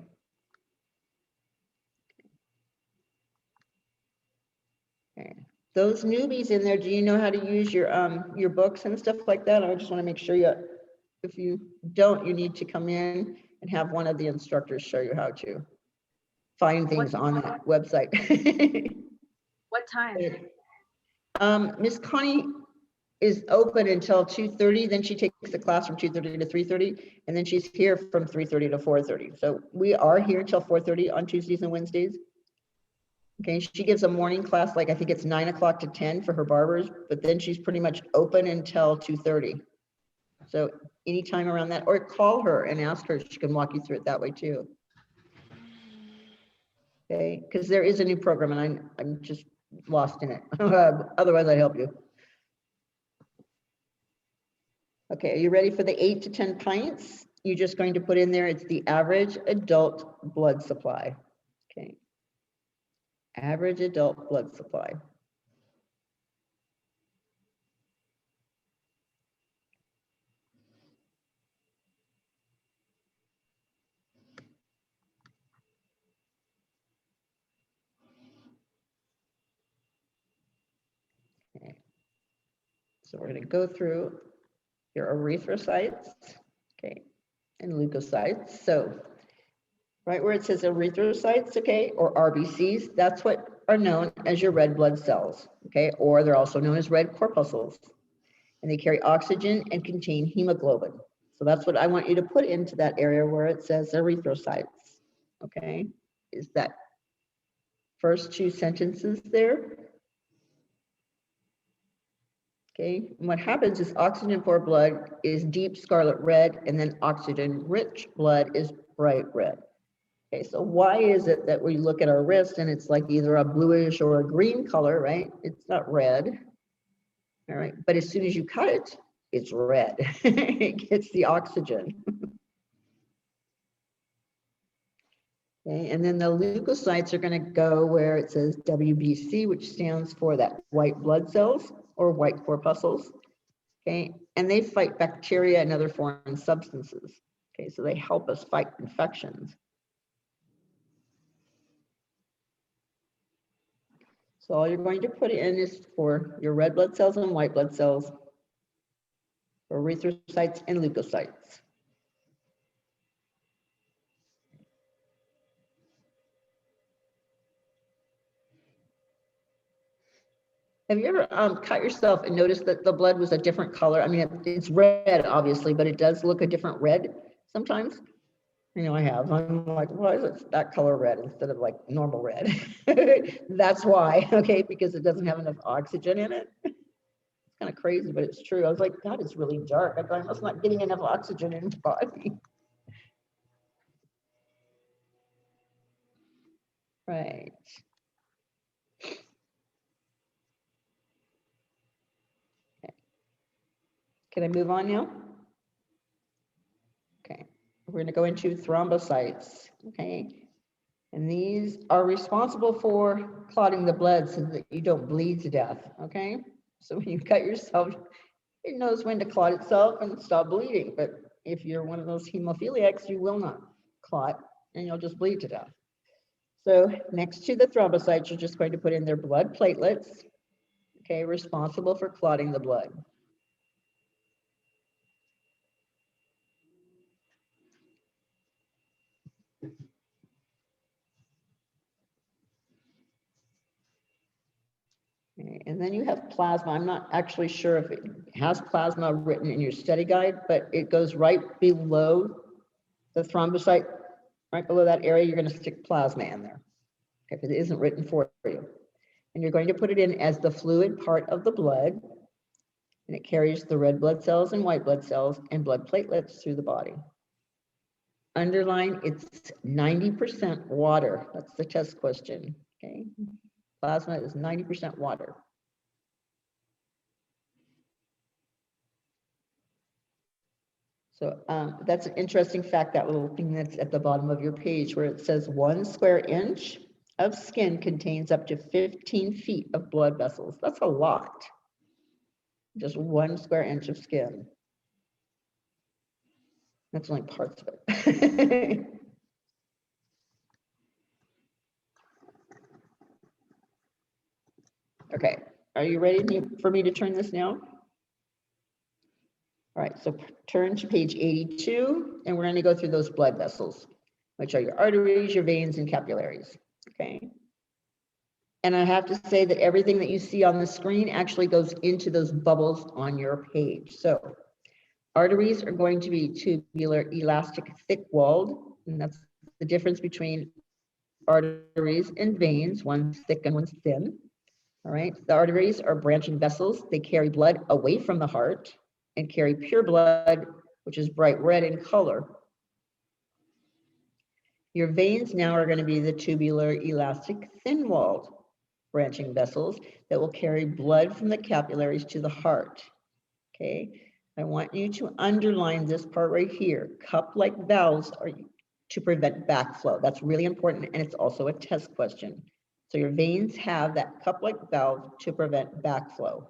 A: Okay. Those newbies in there, do you know how to use your books and stuff like that? I just want to make sure you, if you don't, you need to come in and have one of the instructors show you how to find things on that website.
H: What time?
A: Miss Connie is open until 2:30, then she takes the class from 2:30 to 3:30, and then she's here from 3:30 to 4:30. So we are here till 4:30 on Tuesdays and Wednesdays. Okay, she gives a morning class, like I think it's 9 o'clock to 10 for her barbers, but then she's pretty much open until 2:30. So anytime around that, or call her and ask her, she can walk you through it that way too. Okay, because there is a new program and I'm just lost in it. Otherwise I'd help you. Okay, are you ready for the 8 to 10 pints? You're just going to put in there, it's the average adult blood supply. Okay. Average adult blood supply. Okay. So we're going to go through your erythrocytes, okay, and leukocytes. So right where it says erythrocytes, okay, or RBCs, that's what are known as your red blood cells, okay, or they're also known as red corpuscles. And they carry oxygen and contain hemoglobin. So that's what I want you to put into that area where it says erythrocytes, okay? Is that first two sentences there? Okay, and what happens is oxygen poor blood is deep scarlet red, and then oxygen rich blood is bright red. Okay, so why is it that we look at our wrist and it's like either a bluish or a green color, right? It's not red, all right? But as soon as you cut it, it's red. It gets the oxygen. Okay, and then the leukocytes are going to go where it says WBC, which stands for that white blood cells or white corpuscles. Okay, and they fight bacteria and other foreign substances. Okay, so they help us fight infections. So all you're going to put in is for your red blood cells and white blood cells, for erythrocytes and leukocytes. Have you ever cut yourself and noticed that the blood was a different color? I mean, it's red, obviously, but it does look a different red sometimes. You know, I have. I'm like, why is it that color red instead of like normal red? That's why, okay, because it doesn't have enough oxygen in it. It's kind of crazy, but it's true. I was like, God, it's really dark. I thought I was not getting enough oxygen in the body. Right. Okay. Can I move on now? Okay. We're going to go into thrombocytes. Okay. And these are responsible for clotting the blood so that you don't bleed to death. Okay. So when you cut yourself, it knows when to clot itself and stop bleeding. But if you're one of those hemophiliacs, you will not clot and you'll just bleed to death. So next to the thrombocytes, you're just going to put in their blood platelets, okay, responsible for clotting the blood. Okay, and then you have plasma. I'm not actually sure if it has plasma written in your study guide, but it goes right below the thrombocyte, right below that area. You're going to stick plasma in there, okay, if it isn't written for you. And you're going to put it in as the fluid part of the blood, and it carries the red blood cells and white blood cells and blood platelets through the body. Underline, it's 90% water. That's the test question, okay? Plasma is 90% water. So that's an interesting fact, that little thing that's at the bottom of your page where it says 1 square inch of skin contains up to 15 feet of blood vessels. That's a lot. Just 1 square inch of skin. That's only parts of it. Okay, are you ready for me to turn this now? All right, so turn to page 82, and we're going to go through those blood vessels, which are your arteries, your veins, and capillaries. Okay. And I have to say that everything that you see on the screen actually goes into those bubbles on your page. So arteries are going to be tubular, elastic, thick-walled, and that's the difference between arteries and veins. One's thick and one's thin. All right, the arteries are branching vessels. They carry blood away from the heart and carry pure blood, which is bright red in color. Your veins now are going to be the tubular, elastic, thin-walled branching vessels that will carry blood from the capillaries to the heart. Okay, I want you to underline this part right here. Cup-like valves are to prevent backflow. That's really important, and it's also a test question. So your veins have that cup-like valve to prevent backflow.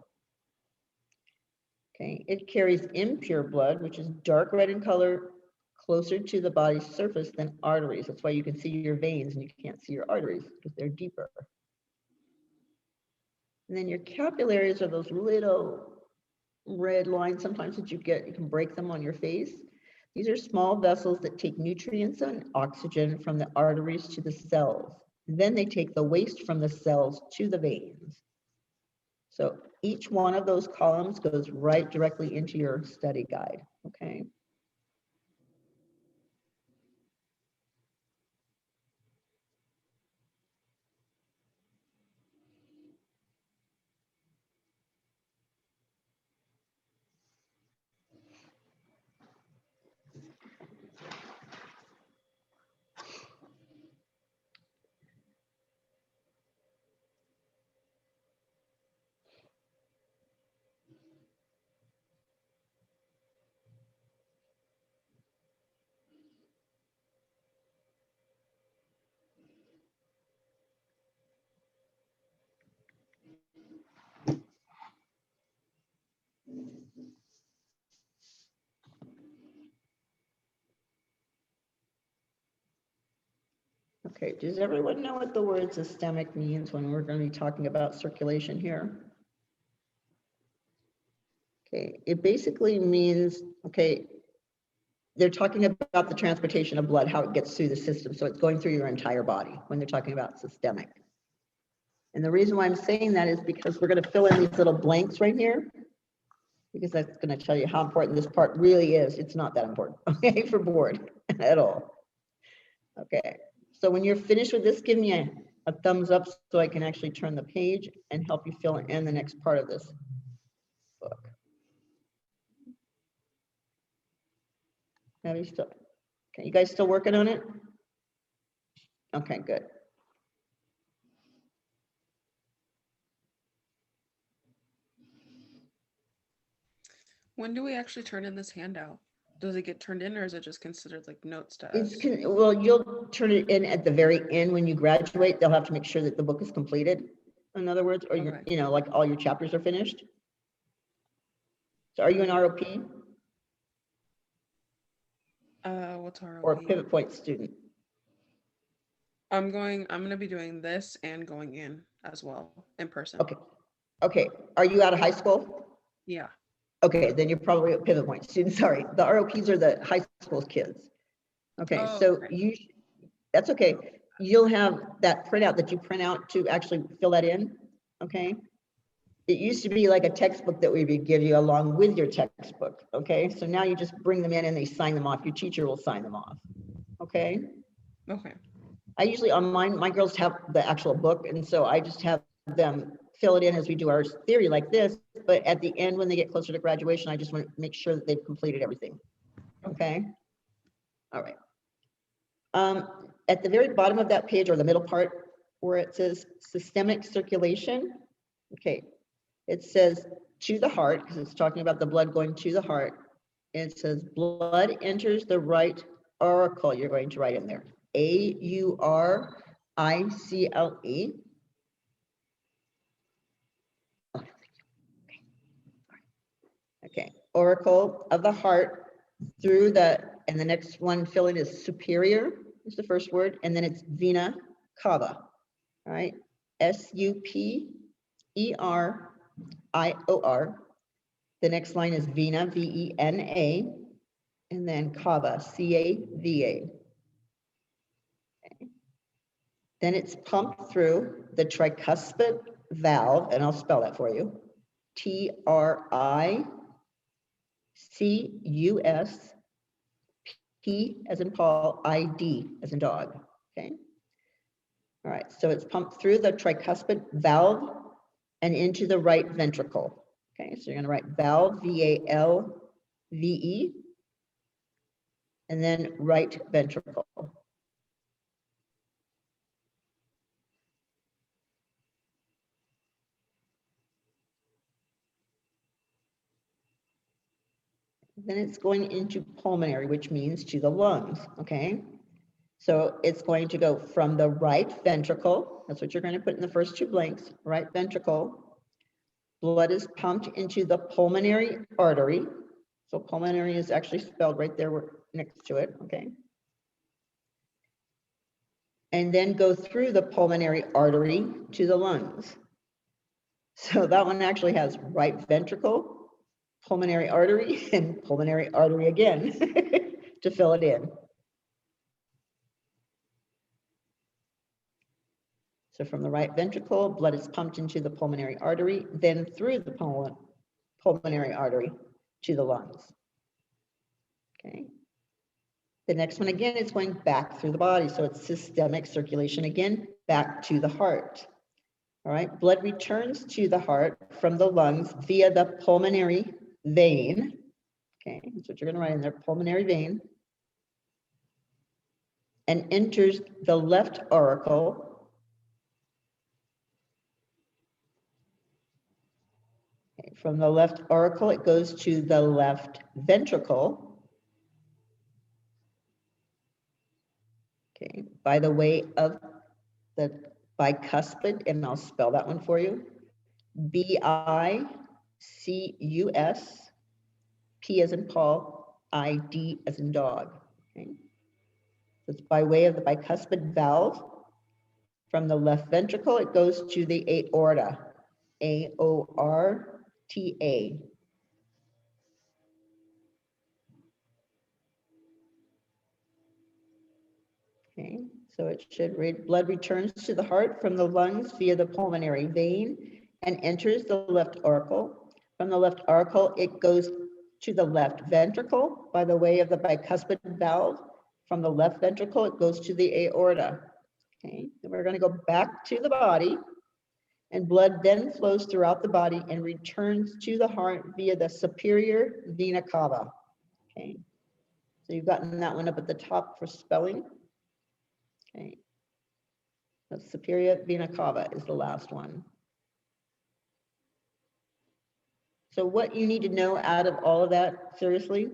A: Okay, it carries impure blood, which is dark red in color, closer to the body's surface than arteries. That's why you can see your veins and you can't see your arteries because they're deeper. And then your capillaries are those little red lines sometimes that you get, you can break them on your face. These are small vessels that take nutrients and oxygen from the arteries to the cells. Then they take the waste from the cells to the veins. So each one of those columns goes right directly into your study guide, okay? Okay, does everyone know what the word systemic means when we're going to be talking about circulation here? Okay, it basically means, okay, they're talking about the transportation of blood, how it gets through the system. So it's going through your entire body when they're talking about systemic. And the reason why I'm saying that is because we're going to fill in these little blanks right here, because that's going to tell you how important this part really is. It's not that important, okay, for board at all. Okay, so when you're finished with this, give me a thumbs up so I can actually turn the page and help you fill in the next part of this book. Have you still, okay, you guys still working on it? Okay, good.
F: When do we actually turn in this handout? Does it get turned in, or is it just considered like notes to
A: It's
F: us?
A: well, you'll turn it in at the very end when you graduate. They'll have to make sure that the book is completed. In other words, or you're,
F: Okay.
A: you know, like all your chapters are finished. So are you an ROP
F: What's our
A: or a pivot point student?
F: I'm gonna be doing this and going in as well in person.
A: Okay. Okay. Are you out of high school?
F: Yeah.
A: Okay, then you're probably a pivot point student. Sorry. The ROPs are the high school kids. Okay,
F: Oh,
A: so
F: okay.
A: that's okay. You'll have that printout that you print out to actually fill that in. Okay. It used to be like a textbook that we would give you along with your textbook. Okay, so now you just bring them in and they sign them off. Your teacher will sign them off. Okay.
F: Okay.
A: I usually on mine, my girls have the actual book, and so I just have them fill it in as we do our theory like this. But at the end, when they get closer to graduation, I just want to make sure that they've completed everything. Okay. All right. At the very bottom of that page or the middle part where it says systemic circulation, okay, it says to the heart, because it's talking about the blood going to the heart. And it says blood enters the right auricle. You're going to write in there. AURICLE. Okay, auricle of the heart through the and the next one fill in is superior, is the first word, and then it's vena cava. All right, Superior. The next line is vena, V-E-N-A, and then cava, C-A-V-A. Okay. Then it's pumped through the tricuspid valve, and I'll spell that for you. Tricus, P as in Paul, I-D as in dog, okay? All right, so it's pumped through the tricuspid valve and into the right ventricle. Okay, so you're gonna write valve, V-A-L-V-E, and then right ventricle. Then it's going into pulmonary, which means to the lungs, okay? So it's going to go from the right ventricle, that's what you're going to put in the first two blanks, right ventricle. Blood is pumped into the pulmonary artery. So pulmonary is actually spelled right there next to it, okay? And then go through the pulmonary artery to the lungs. So that one actually has right ventricle, pulmonary artery, and pulmonary artery again to fill it in. So from the right ventricle, blood is pumped into the pulmonary artery, then through the pulmonary artery to the lungs. Okay. The next one again is going back through the body. So it's systemic circulation again, back to the heart. All right. Blood returns to the heart from the lungs via the pulmonary vein. Okay. That's what you're going to write in there, pulmonary vein. And enters the left auricle. From the left auricle, it goes to the left ventricle. Okay, by the way of the bicuspid, and I'll spell that one for you. B-I-C-U-S, P as in Paul, I-D as in dog. Okay, so it's by way of the bicuspid valve. From the left ventricle, it goes to the aorta, A-O-R-T-A. Okay, so it should read, blood returns to the heart from the lungs via the pulmonary vein and enters the left auricle. From the left auricle, it goes to the left ventricle by the way of the bicuspid valve. From the left ventricle, it goes to the aorta. Okay, and we're going to go back to the body, and blood then flows throughout the body and returns to the heart via the superior vena cava. Okay, so you've gotten that one up at the top for spelling. Okay, the superior vena cava is the last one. So what you need to know out of all of that, seriously,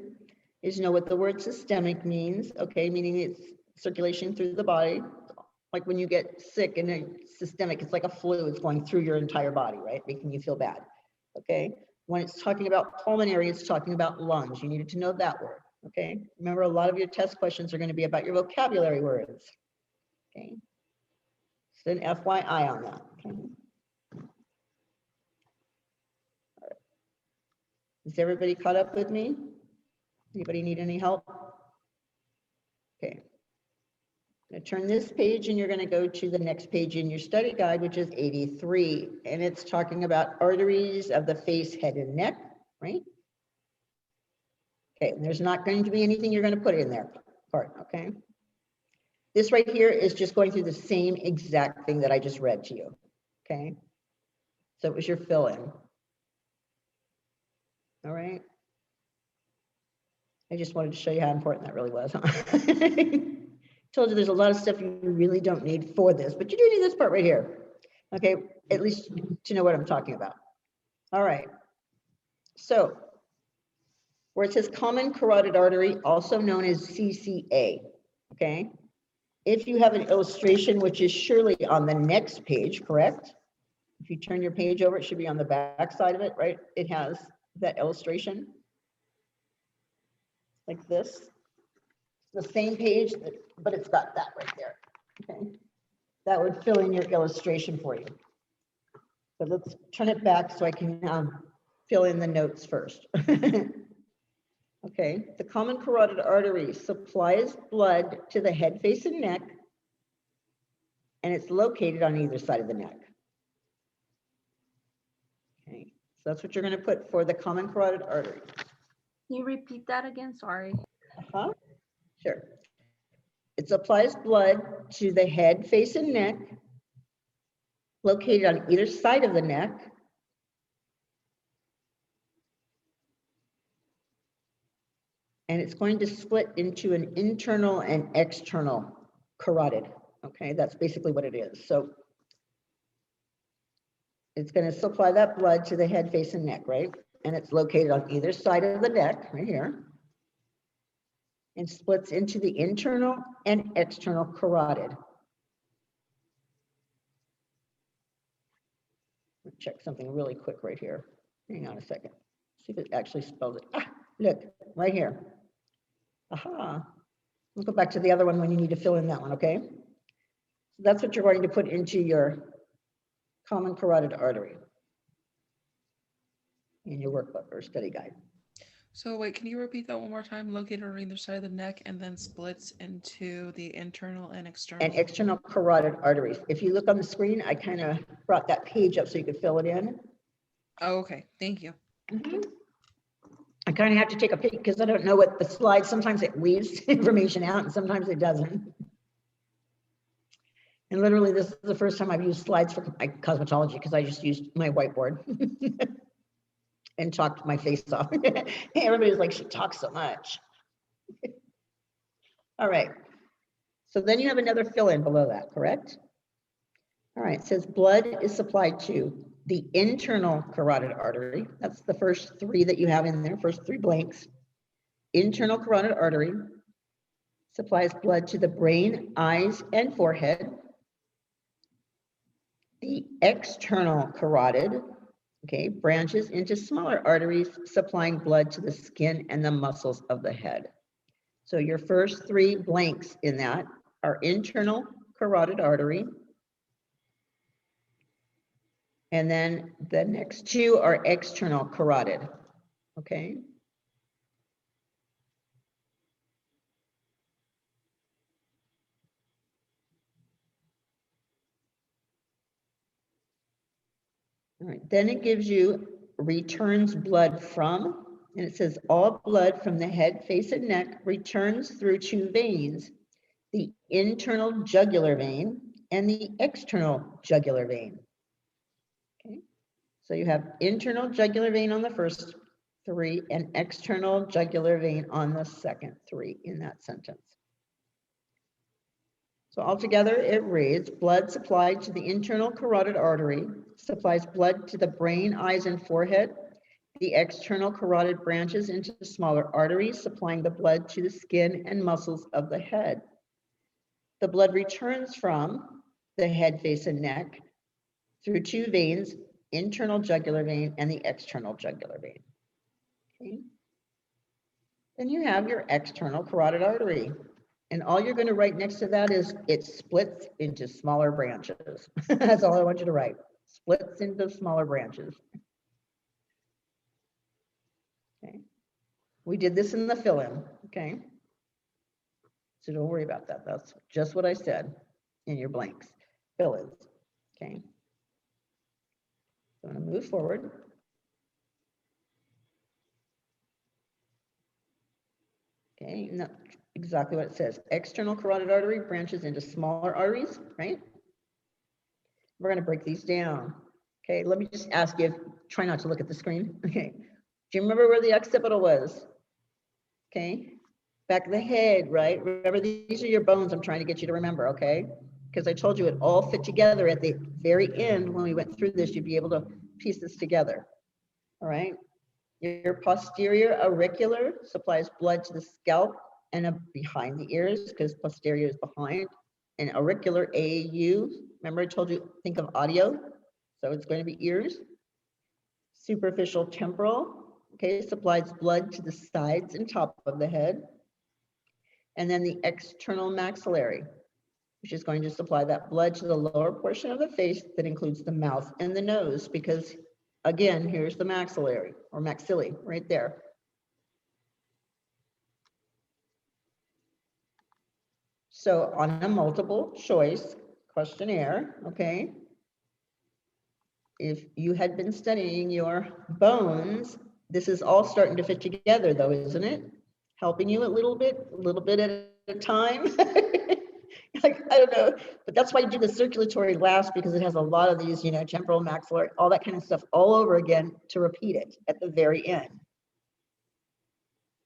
A: is know what the word systemic means, okay, meaning it's circulation through the body. Like when you get sick and it's systemic, it's like a flu, it's going through your entire body, right, making you feel bad, okay? When it's talking about pulmonary, it's talking about lungs. You needed to know that word, okay? Remember, a lot of your test questions are going to be about your vocabulary words. Okay, so an FYI on that. Okay. All right. Is everybody caught up with me? Anybody need any help? Okay. I'm going to turn this page and you're going to go to the next page in your study guide, which is 83. And it's talking about arteries of the face, head, and neck, right? Okay, and there's not going to be anything you're going to put in there part, okay? This right here is just going through the same exact thing that I just read to you, okay? So it was your fill-in. All right. I just wanted to show you how important that really was. Huh? Told you there's a lot of stuff you really don't need for this, but you do need this part right here, okay? At least to know what I'm talking about. All right. So where it says common carotid artery, also known as CCA, okay? If you have an illustration, which is surely on the next page, correct? If you turn your page over, it should be on the back side of it, right? It has that illustration like this. the same page, but it's got that right there. Okay, that would fill in your illustration for you. So let's turn it back so I can fill in the notes first. Okay, the common carotid artery supplies blood to the head, face, and neck, and it's located on either side of the neck. Okay, so that's what you're going to put for the common carotid artery.
H: Can you repeat that again? Sorry.
A: Sure. It supplies blood to the head, face, and neck, located on either side of the neck. And it's going to split into an internal and external carotid. Okay, that's basically what it is. So it's going to supply that blood to the head, face, and neck, right? And it's located on either side of the neck, right here. And splits into the internal and external carotid. Check something really quick right here. Hang on a second. See if it actually spells it. Ah, look, right here. Aha. Let's go back to the other one when you need to fill in that one, okay? So that's what you're going to put into your common carotid artery in your workbook or study guide.
F: So wait, can you repeat that one more time? Located on either side of the neck and then splits into the internal and external.
A: And external carotid arteries. If you look on the screen, I kind of brought that page up so you could fill it in.
F: Oh, okay. Thank you.
A: I kind of have to take a peek because I don't know what the slide, sometimes it leaves information out and sometimes it doesn't. And literally this is the first time I've used slides for my cosmetology because I just used my whiteboard and talked my face off. Everybody's like, she talks so much. All right. So then you have another fill in below that, correct? All right, it says blood is supplied to the internal carotid artery. That's the first three that you have in there, first three blanks. Internal carotid artery supplies blood to the brain, eyes, and forehead. The external carotid, okay, branches into smaller arteries, supplying blood to the skin and the muscles of the head. So your first three blanks in that are internal carotid artery. And then the next two are external carotid, okay? All right, then it gives you returns blood from, and it says all blood from the head, face, and neck returns through two veins, the internal jugular vein and the external jugular vein. Okay, so you have internal jugular vein on the first three and external jugular vein on the second three in that sentence. So altogether it reads, blood supplied to the internal carotid artery supplies blood to the brain, eyes, and forehead. The external carotid branches into smaller arteries, supplying the blood to the skin and muscles of the head. The blood returns from the head, face, and neck through two veins, internal jugular vein and the external jugular vein. Okay. Then you have your external carotid artery. And all you're going to write next to that is it splits into smaller branches. That's all I want you to write. Splits into smaller branches. Okay. We did this in the fill-in, okay? So don't worry about that. That's just what I said in your blanks, fill-ins, okay? So I'm going to move forward. Okay, and that's exactly what it says. External carotid artery branches into smaller arteries, right? We're going to break these down. Okay, let me just ask you, try not to look at the screen. Okay, do you remember where the occipital was? Okay, back of the head, right? Remember, these are your bones I'm trying to get you to remember, okay? Because I told you it all fit together at the very end. When we went through this, you'd be able to piece this together, all right? Your posterior auricular supplies blood to the scalp and behind the ears, because posterior is behind. And auricular, AU, remember I told you, think of audio, so it's going to be ears. Superficial temporal, okay, supplies blood to the sides and top of the head. And then the external maxillary, which is going to supply that blood to the lower portion of the face that includes the mouth and the nose, because again, here's the maxillary or maxilla right there. So on a multiple choice questionnaire, okay, if you had been studying your bones, this is all starting to fit together though, isn't it? Helping you a little bit at a time. Like, I don't know, but that's why you do the circulatory last, because it has a lot of these, you know, temporal, maxillary, all that kind of stuff all over again to repeat it at the very end.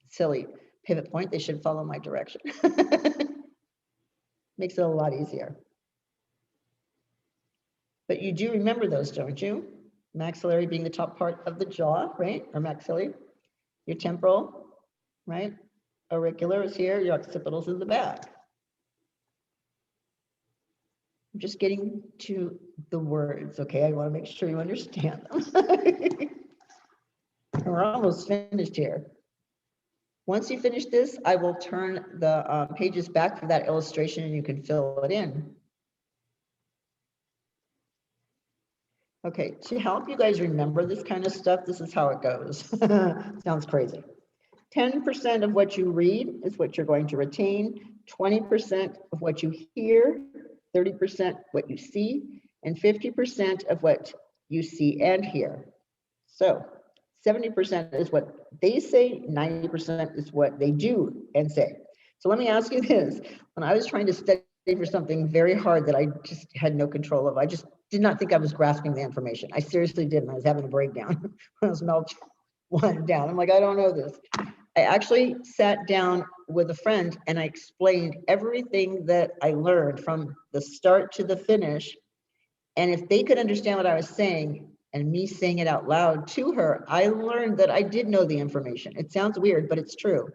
A: Silly pivot point, they should follow my direction. Makes it a lot easier. But you do remember those, don't you? Maxillary being the top part of the jaw, right? Or maxillary. Your temporal, right? Auricular is here, your occipital is in the back. I'm just getting to the words, okay? I want to make sure you understand them. We're almost finished here. Once you finish this, I will turn the pages back for that illustration and you can fill it in. Okay, to help you guys remember this kind of stuff, this is how it goes. Sounds crazy. 10% of what you read is what you're going to retain, 20% of what you hear, 30% what you see, and 50% of what you see and hear. So 70% is what they say, 90% is what they do and say. So let me ask you this. When I was trying to study for something very hard that I just had no control of, I just did not think I was grasping the information. I seriously didn't. I was having a breakdown when I was meltdown down. I'm like, I don't know this. I actually sat down with a friend and I explained everything that I learned from the start to the finish. And if they could understand what I was saying and me saying it out loud to her, I learned that I did know the information. It sounds weird, but it's true.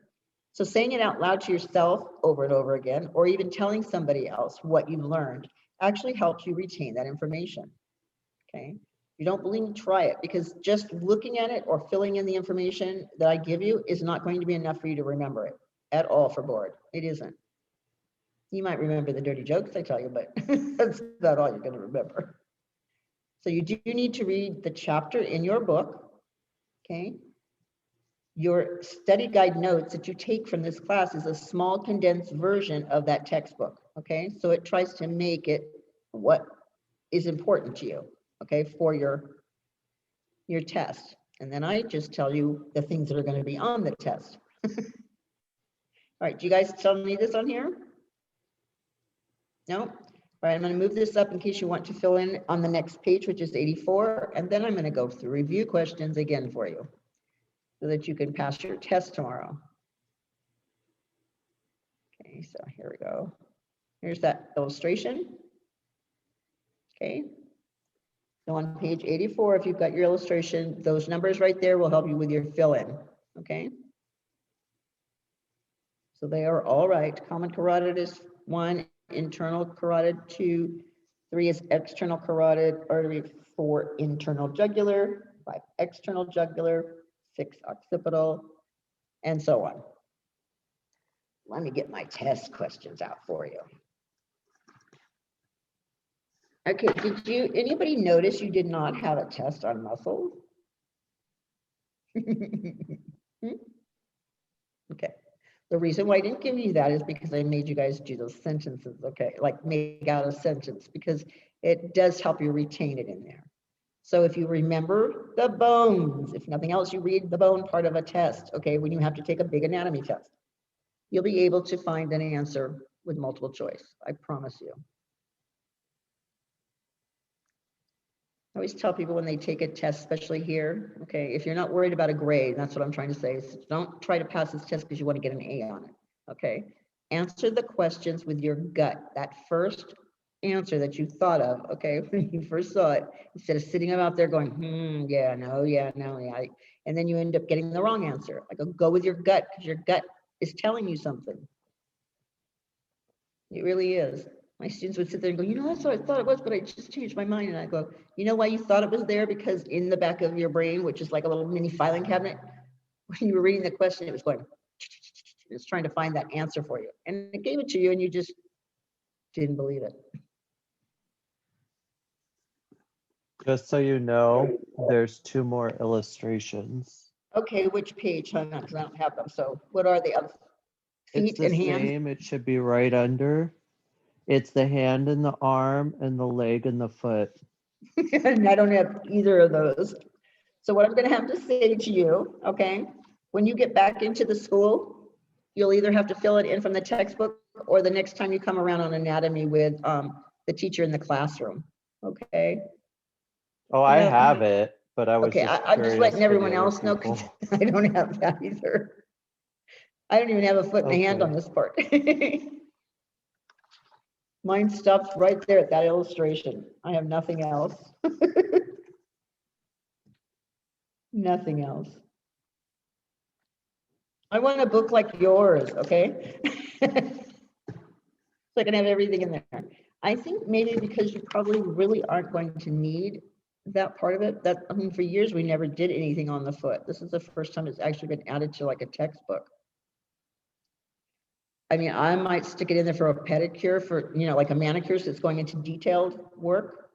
A: So saying it out loud to yourself over and over again, or even telling somebody else what you learned, actually helps you retain that information, okay? If you don't believe me, try it, because just looking at it or filling in the information that I give you is not going to be enough for you to remember it at all for board. It isn't. You might remember the dirty jokes I tell you, but that's about all you're going to remember. So you do need to read the chapter in your book, okay? Your study guide notes that you take from this class is a small condensed version of that textbook, okay? So it tries to make it what is important to you, okay, for your test. And then I just tell you the things that are going to be on the test. All right, do you guys still need this on here? No? All right, I'm going to move this up in case you want to fill in on the next page, which is 84, and then I'm going to go through review questions again for you so that you can pass your test tomorrow. Okay, so here we go. Here's that illustration. Okay. So on page 84, if you've got your illustration, those numbers right there will help you with your fill-in, okay? So they are all right. Common carotid is 1, internal carotid 2, 3 is external carotid artery, 4 internal jugular, 5 external jugular, 6 occipital, and so on. Let me get my test questions out for you. Okay, did anybody notice you did not have a test on muscles? Okay, the reason why I didn't give you that is because I made you guys do those sentences, okay? Like make out a sentence, because it does help you retain it in there. So if you remember the bones, if nothing else, you read the bone part of a test, okay? When you have to take a big anatomy test, you'll be able to find an answer with multiple choice, I promise you. I always tell people when they take a test, especially here, okay, if you're not worried about a grade, that's what I'm trying to say, is don't try to pass this test because you want to get an A on it, okay? Answer the questions with your gut, that first answer that you thought of, okay, when you first saw it, instead of sitting out there going, yeah, no, yeah, no, yeah, and then you end up getting the wrong answer. Like, go with your gut, because your gut is telling you something. It really is. My students would sit there and go, you know, that's what I thought it was, but I just changed my mind. And I go, you know why you thought it was there? Because in the back of your brain, which is like a little mini filing cabinet, when you were reading the question, it was going, It's trying to find that answer for you. And it gave it to you and you just didn't believe it.
E: Just so you know, there's 2 more illustrations.
A: Okay, which page? Hang on, because I don't have them. So what are they?
E: It's
A: Feet
E: the
A: and hands?
E: same. It should be right under. It's the hand and the arm and the leg and the foot.
A: And I don't have either of those. So what I'm gonna have to say to you, okay, when you get back into the school, you'll either have to fill it in from the textbook or the next time you come around on anatomy with the teacher in the classroom, okay?
E: Oh, I
A: Yeah.
E: have it, but I was
A: Okay,
E: just
A: I'm just
E: curious
A: letting
E: for the
A: everyone
E: other
A: else know, 'cause
E: people.
A: I don't have that either. I don't even have a foot and a hand
E: Okay.
A: on this part. Mine stops right there at that illustration. I have nothing else. Nothing else. I want a book like yours, okay? So I can have everything in there. I think maybe because you probably really aren't going to need that part of it. That, I mean, for years, we never did anything on the foot. This is the first time it's actually been added to like a textbook. I mean, I might stick it in there for a pedicure for, you know, like a manicure, so it's going into detailed work.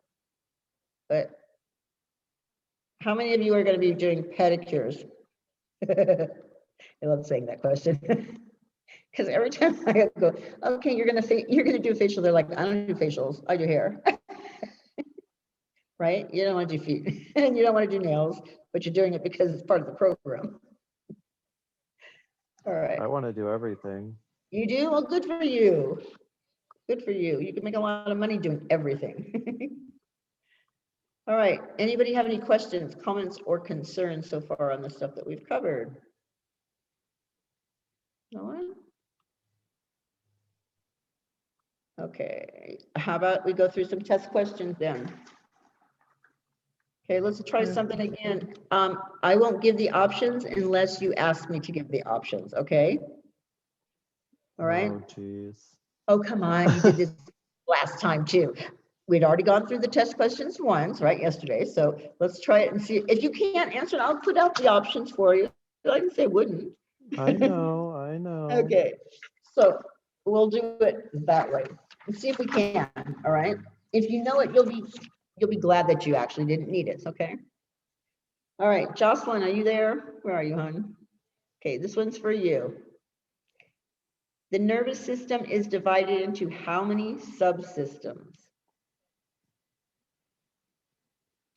A: But how many of you are going to be doing pedicures? I love saying that question. Because every time I go, okay, you're gonna do a facial, they're like, I don't do facials, I do hair. Right? You don't want to do feet and you don't want to do nails, but you're doing it because it's part of the program. All right.
E: I want to do everything.
A: You do? Well, good for you. Good for you. You can make a lot of money doing everything. All right. Anybody have any questions, comments, or concerns so far on the stuff that we've covered? No one? Okay. How about we go through some test questions then? Okay, let's try something again. I won't give the options unless you ask me to give the options, okay? All right.
E: Oh, geez.
A: Oh, come on, you did this last time too. We'd already gone through the test questions once, right, yesterday. So let's try it and see. If you can't answer it, I'll put out the options for you. I didn't say wouldn't.
E: I know, I know.
A: Okay, so we'll do it that way and see if we can, all right? If you know it, you'll be glad that you actually didn't need it, okay? All right, Jocelyn, are you there? Where are you, hon? Okay, this one's for you. The nervous system is divided into how many subsystems?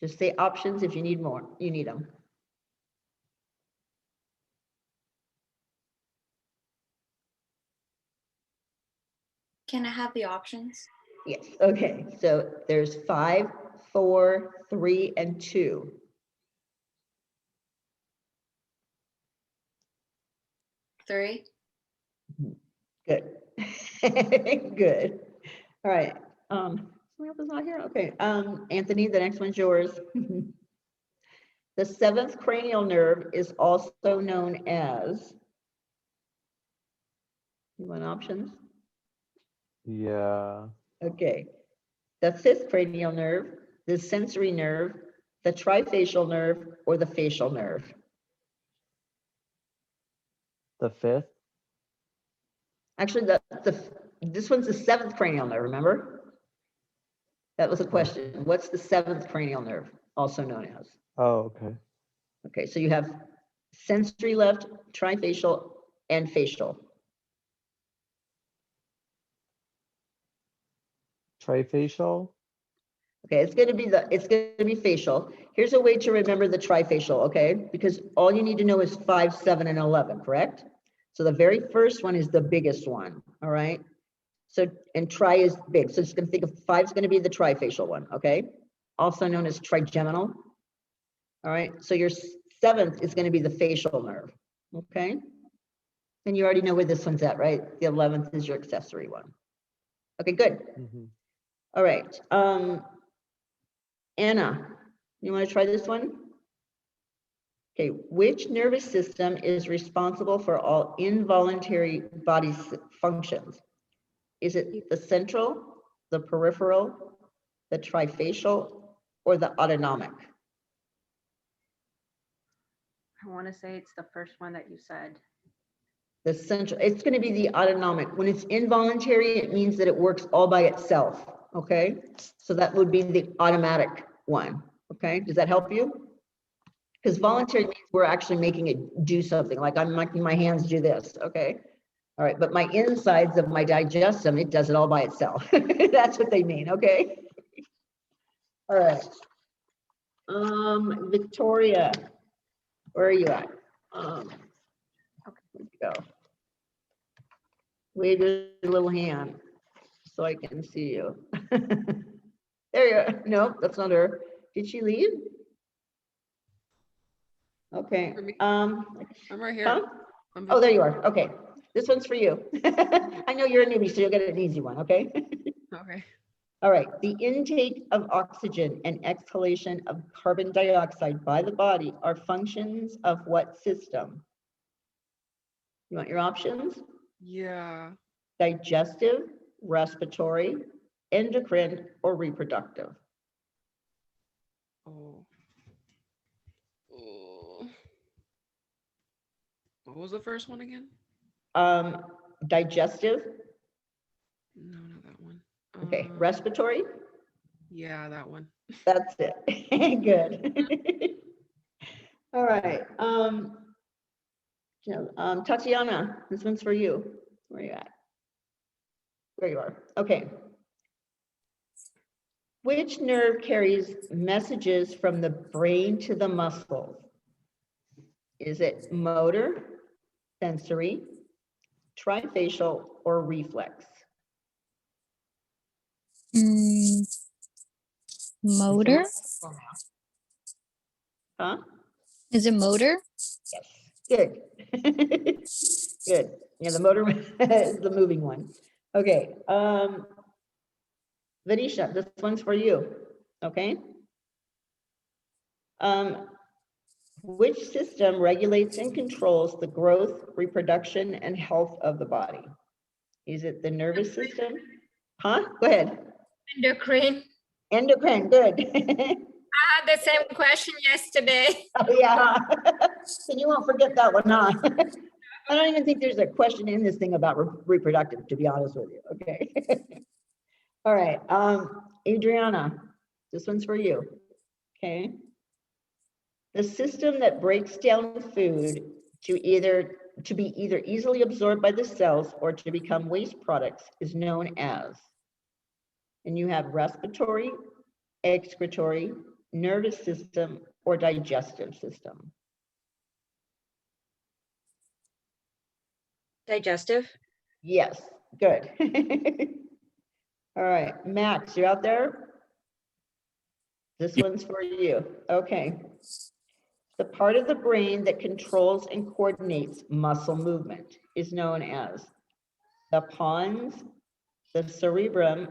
A: Just say options if you need more. You need them.
J: Can I have the options?
A: Yes, okay, so there's 5, 4, 3, and 2.
J: 3.
A: Good. Good. All right. Somebody else is not here? Okay. Anthony, the next one's yours. The 7th cranial nerve is also known as. You want options?
E: Yeah.
A: Okay. The 5th cranial nerve, the sensory nerve, the trifacial nerve, or the facial nerve.
E: The 5th?
A: Actually, this one's the 7th cranial nerve, remember? That was a question. What's the 7th cranial nerve, also known as?
E: Oh, okay.
A: Okay, so you have sensory left, trifacial, and facial.
E: Trifacial?
A: Okay, it's gonna be facial. Here's a way to remember the trifacial, okay? Because all you need to know is 5, 7, and 11, correct? So the very first one is the biggest one, all right? So, and tri is big, so just gonna think of 5 is gonna be the trifacial one, okay? Also known as trigeminal. All right, so your 7th is gonna be the facial nerve, okay? And you already know where this one's at, right? The 11th is your accessory one. Okay, good.
E: Mm-hmm.
A: All right. Anna, you want to try this one? Okay, which nervous system is responsible for all involuntary body functions? Is it the central, the peripheral, the trifacial, or the autonomic?
H: I want to say it's the first one that you said.
A: The central, it's going to be the autonomic. When it's involuntary, it means that it works all by itself. Okay. So that would be the automatic one. Okay. Does that help you? Because voluntary means we're actually making it do something, like I'm making my hands do this. Okay. All right. But my insides of my digestum, it does it all by itself. That's what they mean. Okay. All right. Victoria, where are you at? Let's go. Wave your little hand so I can see you. There you are. No, that's not her. Did she leave? Okay.
F: For me.
A: Um,
F: I'm right here.
A: huh?
F: I'm
A: Oh, there you are. Okay. This one's for you. I know you're a newbie, so you'll get an easy one. Okay.
F: Okay.
A: All right. The intake of oxygen and exhalation of carbon dioxide by the body are functions of what system? You want your options?
F: Yeah.
A: Digestive, respiratory, endocrine, or reproductive?
F: Oh. Oh. What was the first one again?
A: Digestive,
F: No, not that one.
A: okay, respiratory,
F: Yeah, that one.
A: that's it. Good. All right. Tatiana, this one's for you. Where are you at? There you are. Okay. Which nerve carries messages from the brain to the muscles? Is it motor, sensory, trifacial, or reflex?
G: Motor?
A: Huh?
G: Is it motor?
A: Yes. Good. Good. Yeah, the motor is the moving one. Okay. Vanisha, this one's for you. Okay. Which system regulates and controls the growth, reproduction, and health of the body? Is it the nervous system? Huh? Go ahead.
C: Endocrine.
A: Endocrine, good.
C: I had the same question yesterday.
A: Oh, yeah. So you won't forget that one, huh? I don't even think there's a question in this thing about reproductive, to be honest with you. Okay. All right. Adriana, this one's for you. Okay. The system that breaks down food to be either easily absorbed by the cells or to become waste products is known as, and you have respiratory, excretory, nervous system, or digestive system.
H: Digestive.
A: Yes, good. All right, Max, you out there? This one's for you. Okay. The part of the brain that controls and coordinates muscle movement is known as the pons, the cerebrum,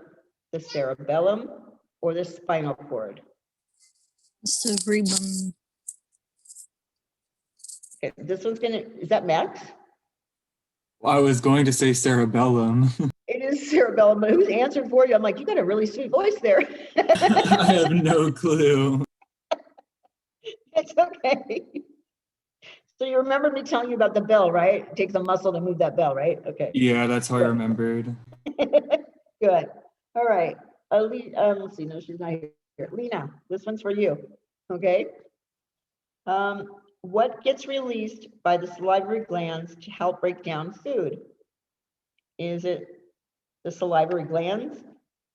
A: the cerebellum, or the spinal cord.
G: Cerebrum.
A: Okay, this one's is that Max?
K: I was going to say cerebellum.
A: It is cerebellum, but who's answered for you? I'm like, you got a really sweet voice there.
K: I have no clue.
A: It's okay. So you remember me telling you about the bell, right? It takes a muscle to move that bell, right? Okay.
K: Yeah, that's how I remembered.
A: Good. All right. Let's see. No, she's not here. Lena, this one's for you. Okay. What gets released by the salivary glands to help break down food? Is it the salivary glands,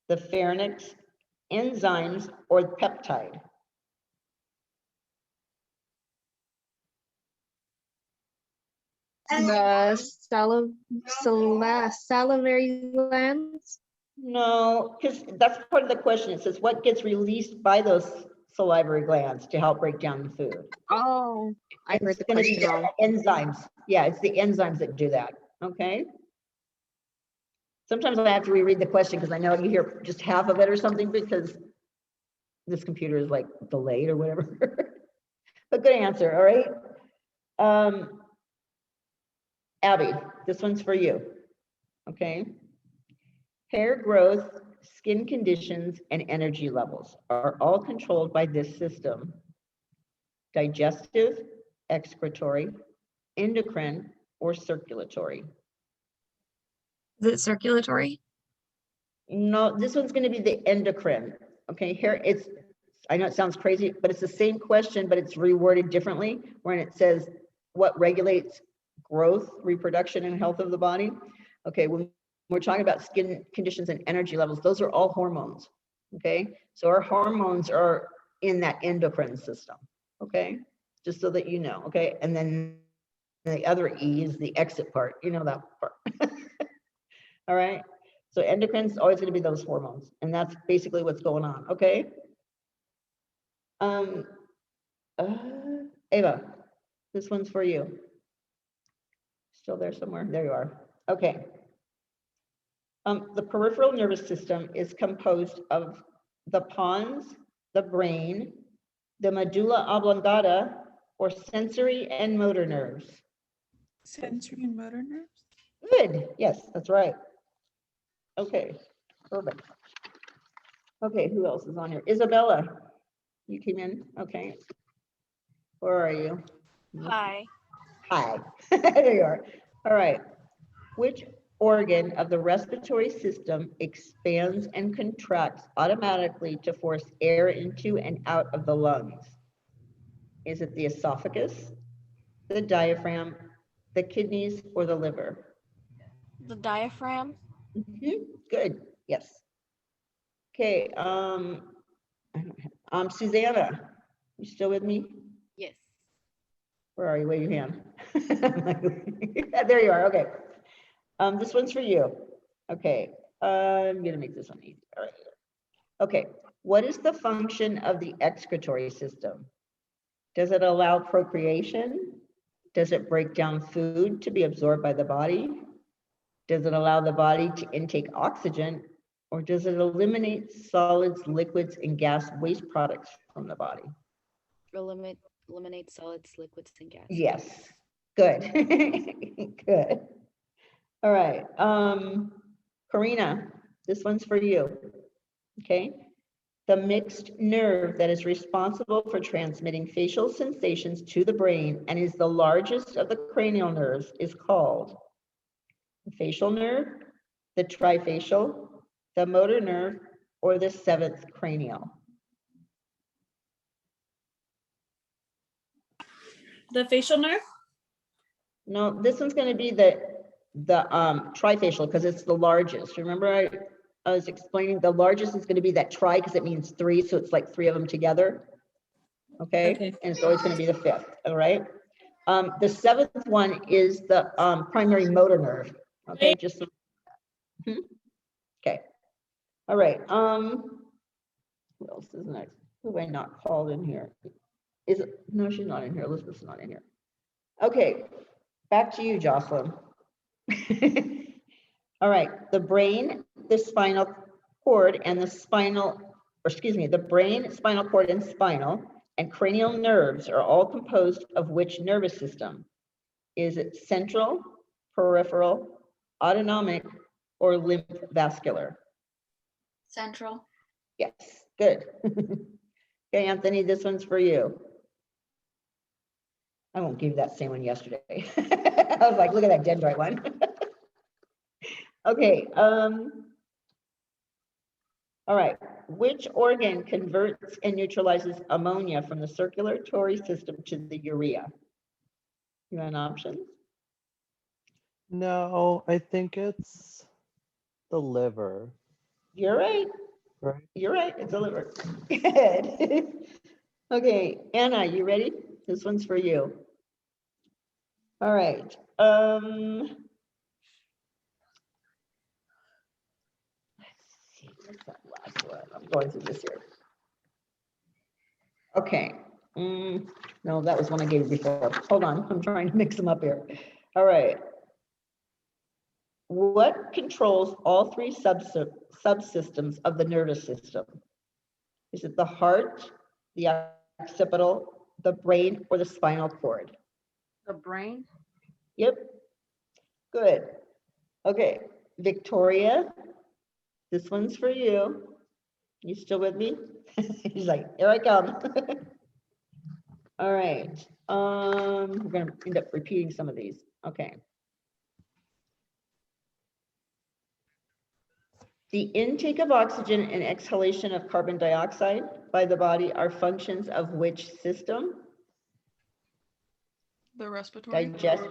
A: the pharynx, enzymes, or the peptide?
D: The salivary glands.
A: No, because that's part of the question. It says what gets released by those salivary glands to help break down the food?
D: Oh, I heard
A: It's
D: the
A: gonna be
D: question wrong.
A: enzymes. Yeah, it's the enzymes that do that. Okay. Sometimes I have to reread the question because I know you hear just half of it or something because this computer is like delayed or whatever. But good answer. All right. Abby, this one's for you. Okay. Hair growth, skin conditions, and energy levels are all controlled by this system: digestive, excretory, endocrine, or circulatory?
D: Is it circulatory?
A: No, this one's going to be the endocrine. Okay, here it's, I know it sounds crazy, but it's the same question, but it's reworded differently, when it says what regulates growth, reproduction, and health of the body. Okay, when we're talking about skin conditions and energy levels, those are all hormones. Okay, so our hormones are in that endocrine system. Okay, just so that you know. Okay, and then the other E is the exit part. You know that part. All right. So endocrine is always going to be those hormones, and that's basically what's going on. Okay. Ava, this one's for you. Still there somewhere? There you are. Okay. The peripheral nervous system is composed of the pons, the brain, the medulla oblongata, or sensory and motor nerves.
D: Sensory and motor nerves.
A: Good. Yes, that's right. Okay, perfect. Okay, who else is on here? Isabella, you came in. Okay. Where are you?
B: Hi.
A: Hi. There you are. All right. Which organ of the respiratory system expands and contracts automatically to force air into and out of the lungs? Is it the esophagus, the diaphragm, the kidneys, or the liver?
B: The diaphragm.
A: Good. Yes. Okay. I don't have, Susanna, you still with me?
B: Yes.
A: Where are you? Wave your hand. There you are. Okay. This one's for you. Okay. I'm gonna make this one easy. All right. Okay. What is the function of the excretory system? Does it allow procreation? Does it break down food to be absorbed by the body? Does it allow the body to intake oxygen? Or does it eliminate solids, liquids, and gas waste products from the body?
B: Eliminate solids, liquids, and gas.
A: Yes. Good. Good. All right. Karina, this one's for you. Okay. The mixed nerve that is responsible for transmitting facial sensations to the brain and is the largest of the cranial nerves is called the facial nerve, the trifacial, the motor nerve, or the seventh cranial.
D: The facial nerve?
A: No, this one's going to be the trifacial because it's the largest. Remember I was explaining the largest is going to be that tri because it means three, so it's like three of them together. Okay. And it's always going to be the fifth. All right. The seventh one is the primary motor nerve. Okay, just so, okay. All right. Who else is next? Who have I not called in here? Is it? No, she's not in here. Elizabeth's not in here. Okay, back to you, Jocelyn. All right, the brain, the spinal cord, and the the brain, spinal cord, and spinal and cranial nerves are all composed of which nervous system? Is it central, peripheral, autonomic, or lymph vascular?
J: Central.
A: Yes, good. Okay, Anthony, this one's for you. I won't give you that same one yesterday. I was like, look at that dendrite one. Okay. All right. Which organ converts and neutralizes ammonia from the circulatory system to the urea? You want options?
E: No, I think it's the liver.
A: You're right.
E: Right.
A: You're right. It's the liver. Good. Okay, Anna, you ready? This one's for you. All right. Let's see, what's that last one? I'm going through this here. Okay. No, that was one I gave you before. Hold on, I'm trying to mix them up here. All right. What controls all three subsystems of the nervous system? Is it the heart, the occipital, the brain, or the spinal cord?
H: The brain.
A: Yep. Good. Okay, Victoria, this one's for you. You still with me? He's like, here I come. All right. We're gonna end up repeating some of these. Okay. The intake of oxygen and exhalation of carbon dioxide by the body are functions of which system?
F: The respiratory.
A: Digest.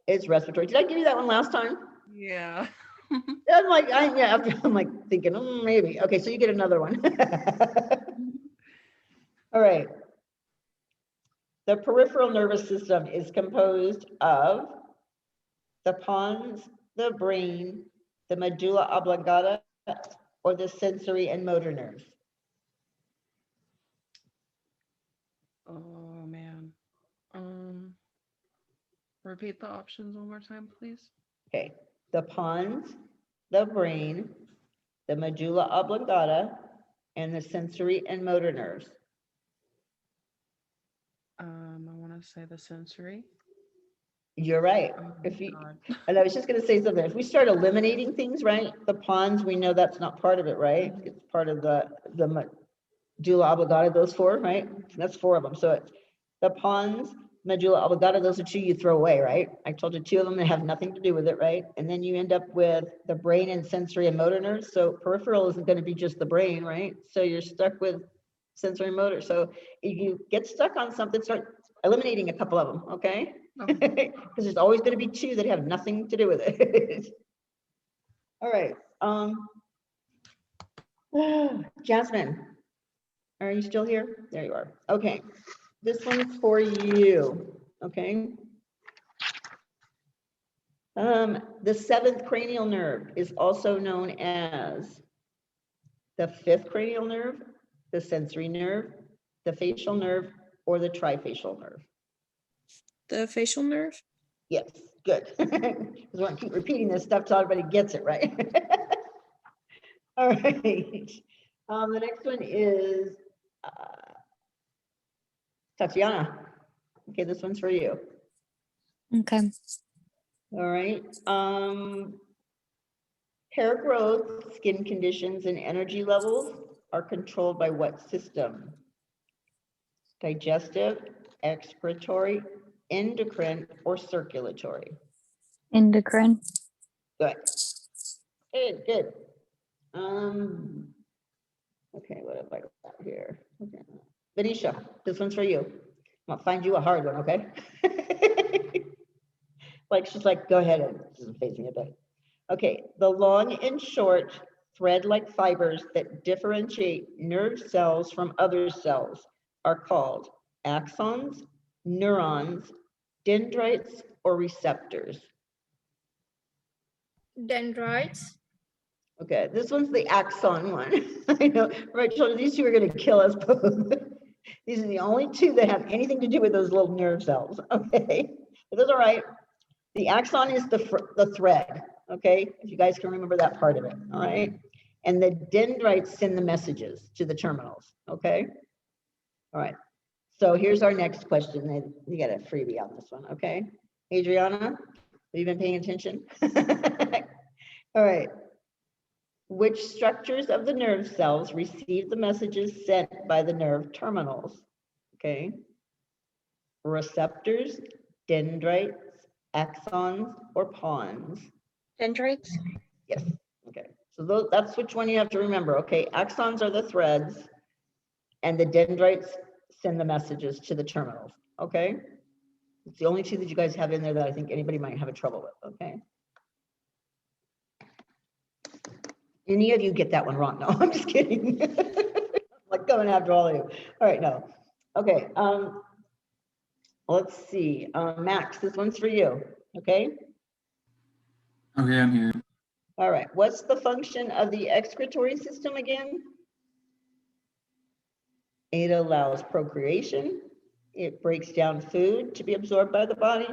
A: It's respiratory. Did I give you that one last time?
F: Yeah.
A: I'm like, I'm like thinking, maybe. Okay, so you get another one. All right. The peripheral nervous system is composed of the pons, the brain, the medulla oblongata, or the sensory and motor nerves.
F: Oh man. Repeat the options one more time, please.
A: Okay, the pons, the brain, the medulla oblongata, and the sensory and motor nerves.
F: I want to say the sensory.
A: You're right.
F: Oh,
A: If you,
F: God.
A: and I was just going to say something. If we start eliminating things, right? The pons, we know that's not part of it, right? It's part of the medulla oblongata. Those four, right? That's four of them. So it's the pons, medulla oblongata. Those are two you throw away, right? I told you two of them that have nothing to do with it, right? And then you end up with the brain and sensory and motor nerves. So peripheral isn't going to be just the brain, right? So you're stuck with sensory and motor. So if you get stuck on something, start eliminating a couple of them, okay?
F: Okay.
A: Because there's always going to be two that have nothing to do with it. All right. Jasmine, are you still here? There you are. Okay. This one's for you. Okay. The seventh cranial nerve is also known as the fifth cranial nerve, the sensory nerve, the facial nerve, or the trifacial nerve.
D: The facial nerve?
A: Yes, good. Because we're going to keep repeating this stuff so everybody gets it, right? All right. The next one is Tatiana. Okay, this one's for you.
G: Okay.
A: All right. Hair growth, skin conditions, and energy levels are controlled by what system? Digestive, excretory, endocrine, or circulatory?
G: Endocrine.
A: Good. Good, good. Okay, what have I got here? Okay. Venetia, this one's for you. I'm gonna find you a hard one, okay? Like, she's like, go ahead, and it doesn't faze me a bit. Okay, the long and short thread-like fibers that differentiate nerve cells from other cells are called axons, neurons, dendrites, or receptors.
C: Dendrites.
A: Okay, this one's the axon one. I know, right, children, these two are gonna kill us both. These are the only two that have anything to do with those little nerve cells, okay? But those are right. The axon is the thread, okay? If you guys can remember that part of it, all right? And the dendrites send the messages to the terminals, okay? All right, so here's our next question. You got a freebie on this one, okay? Adriana, have you been paying attention? All right. Which structures of the nerve cells receive the messages sent by the nerve terminals? Okay. Receptors, dendrites, axons, or pons?
H: Dendrites?
A: Yes. Okay. So that's which one you have to remember. Okay. Axons are the threads, and the dendrites send the messages to the terminals. Okay. It's the only two that you guys have in there that I think anybody might have a trouble with. Okay. Any of you get that one wrong? No, I'm just kidding. Like going after all of you. All right, no. Okay, let's see. Max, this one's for you, okay?
K: Okay, I'm here.
A: All right, what's the function of the excretory system again? It allows procreation. It breaks down food to be absorbed by the body.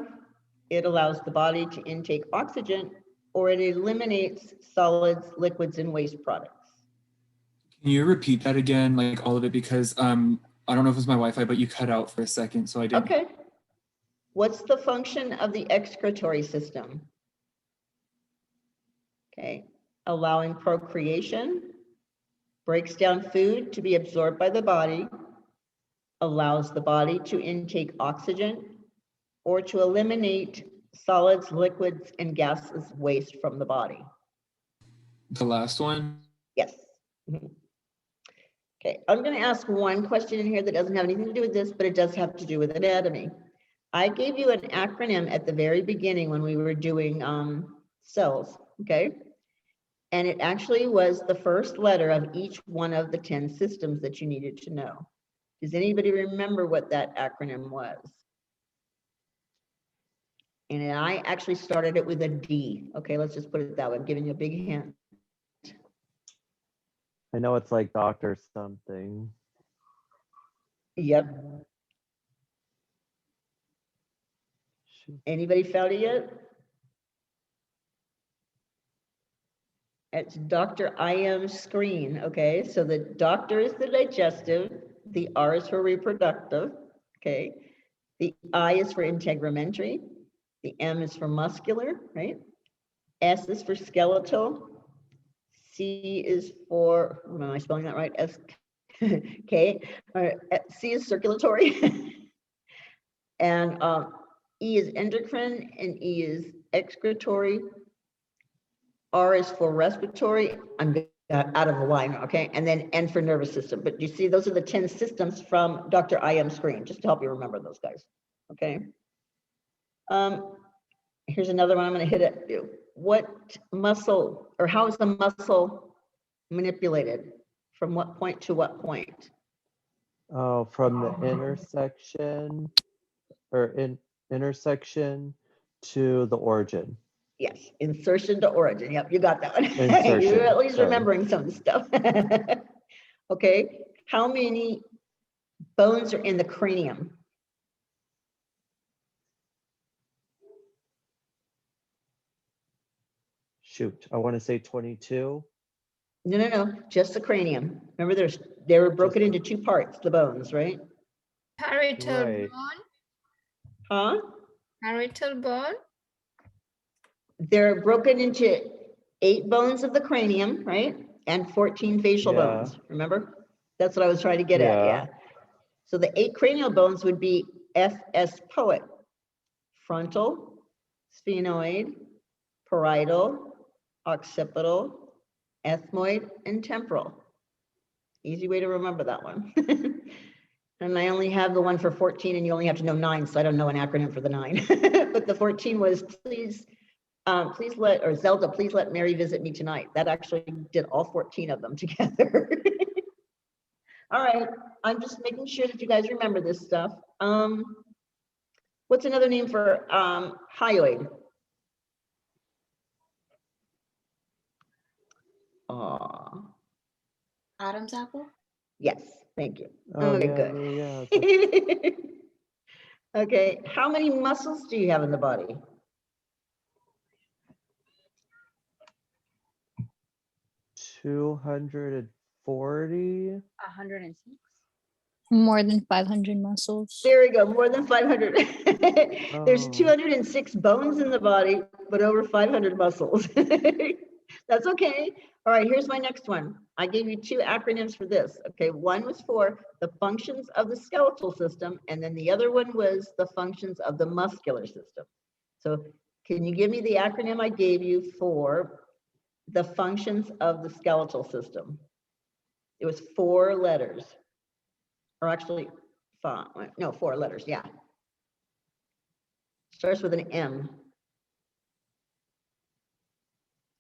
A: It allows the body to intake oxygen, or it eliminates solids, liquids, and waste products.
K: Can you repeat that again, like all of it? Because I don't know if it was my Wi-Fi, but you cut out for a second, so I didn't.
A: Okay. What's the function of the excretory system? Okay, allowing procreation, breaks down food to be absorbed by the body, allows the body to intake oxygen, or to eliminate solids, liquids, and gases waste from the body?
K: The last one.
A: Yes. Mhm. Okay, I'm going to ask one question in here that doesn't have anything to do with this, but it does have to do with anatomy. I gave you an acronym at the very beginning when we were doing cells, okay? And it actually was the first letter of each one of the 10 systems that you needed to know. Does anybody remember what that acronym was? And I actually started it with a D. Okay, let's just put it that way. I'm giving you a big hint.
E: I know it's like doctor something.
A: Yep.
E: Shoot.
A: Anybody found it yet? It's Dr. IM screen. Okay, so the doctor is the digestive, the R is for reproductive. Okay, the I is for integumentary, the M is for muscular, right? S is for skeletal. C is for, am I spelling that right? S, K, C is circulatory. And E is endocrine and E is excretory. R is for respiratory. I'm out of the line, okay? And then N for nervous system. But you see, those are the 10 systems from Dr. IM screen, just to help you remember those guys, okay? Here's another one I'm going to hit at you. What muscle, or how is the muscle manipulated? From what point to what point?
E: Oh, from the intersection or intersection to the origin.
A: Yes, insertion to origin. Yep, you got that one.
E: Insertion,
A: You're at least
E: sorry.
A: remembering some stuff. Okay, how many bones are in the cranium?
E: Shoot, I want to say 22.
A: No, just the cranium. Remember, they were broken into two parts, the bones, right?
C: Parietal
E: Right.
C: bone.
A: Huh?
C: Parietal bone.
A: They're broken into 8 bones of the cranium, right? And 14 facial
E: Yeah.
A: bones, remember? That's what I was trying to get at,
E: Yeah.
A: yeah. So the 8 cranial bones would be FS poet, frontal, sphenoid, parietal, occipital, ethmoid, and temporal. Easy way to remember that one. And I only have the one for 14 and you only have to know 9, so I don't know an acronym for the 9. But the 14 was please let, or Zelda, please let Mary visit me tonight. That actually did all 14 of them together. All right, I'm just making sure that you guys remember this stuff. What's another name for hyoid?
J: Adam's apple.
A: Yes, thank you.
E: Oh,
A: Okay,
E: yeah,
A: good.
E: yeah, yeah.
A: Okay, how many muscles do you have in the body?
E: $240.
H: 106.
G: More than 500 muscles.
A: There we go, more than 500. There's
E: Oh.
A: 206 bones in the body, but over 500 muscles. That's okay. All right, here's my next one. I gave you 2 acronyms for this. Okay, one was for the functions of the skeletal system, and then the other one was the functions of the muscular system. So can you give me the acronym I gave you for the functions of the skeletal system? It was 4 letters, or actually 5, no, 4 letters, yeah. Starts with an M.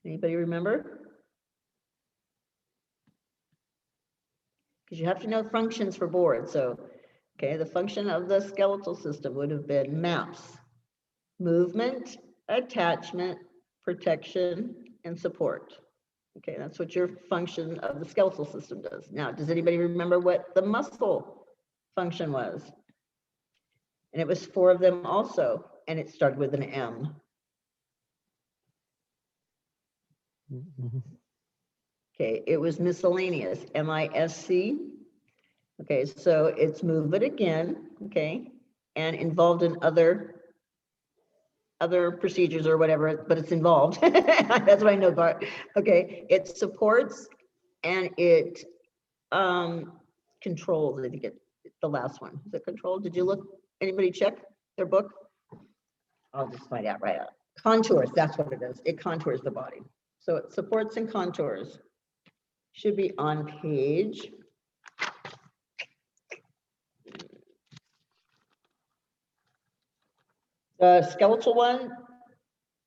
A: Anybody remember? Because you have to know functions for board. So, okay, the function of the skeletal system would have been MAPS: movement, attachment, protection, and support. Okay, that's what your function of the skeletal system does. Now, does anybody remember what the muscle function was? And it was 4 of them also, and it started with an M. Okay, it was miscellaneous, MISC. Okay, so it's move it again, okay, and involved in other procedures or whatever, but it's involved. That's what I know, Bart. Okay, it supports and it controls. I think it's the last one. Is it control? Did you look? Anybody check their book? I'll just find out right out. Contours, that's what it is. It contours the body. So it supports and contours. Should be on page. The skeletal one,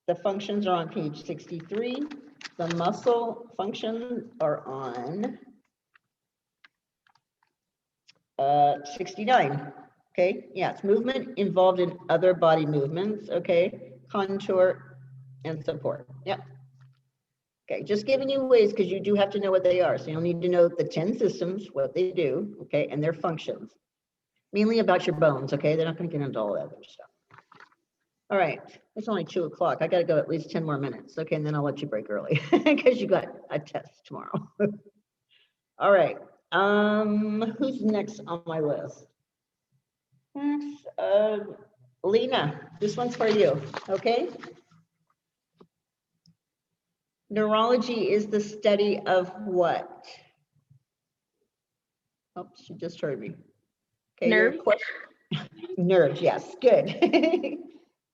A: the functions are on page 63. The muscle functions are on 69. Okay, yeah, it's movement involved in other body movements. Okay, contour and support. Yep. Okay, just giving you ways because you do have to know what they are. So you'll need to know the 10 systems, what they do, okay, and their functions. Mainly about your bones, okay? They're not going to get into all that other stuff. All right, it's only 2 o'clock. I got to go at least 10 more minutes. Okay, and then I'll let you break early because you got a test tomorrow. All right, who's next on my list? Next, Lena, this one's for you, okay? Neurology is the study of what? Oh, she just heard me. Okay, your
D: Nerve.
A: question. Nerves, yes, good.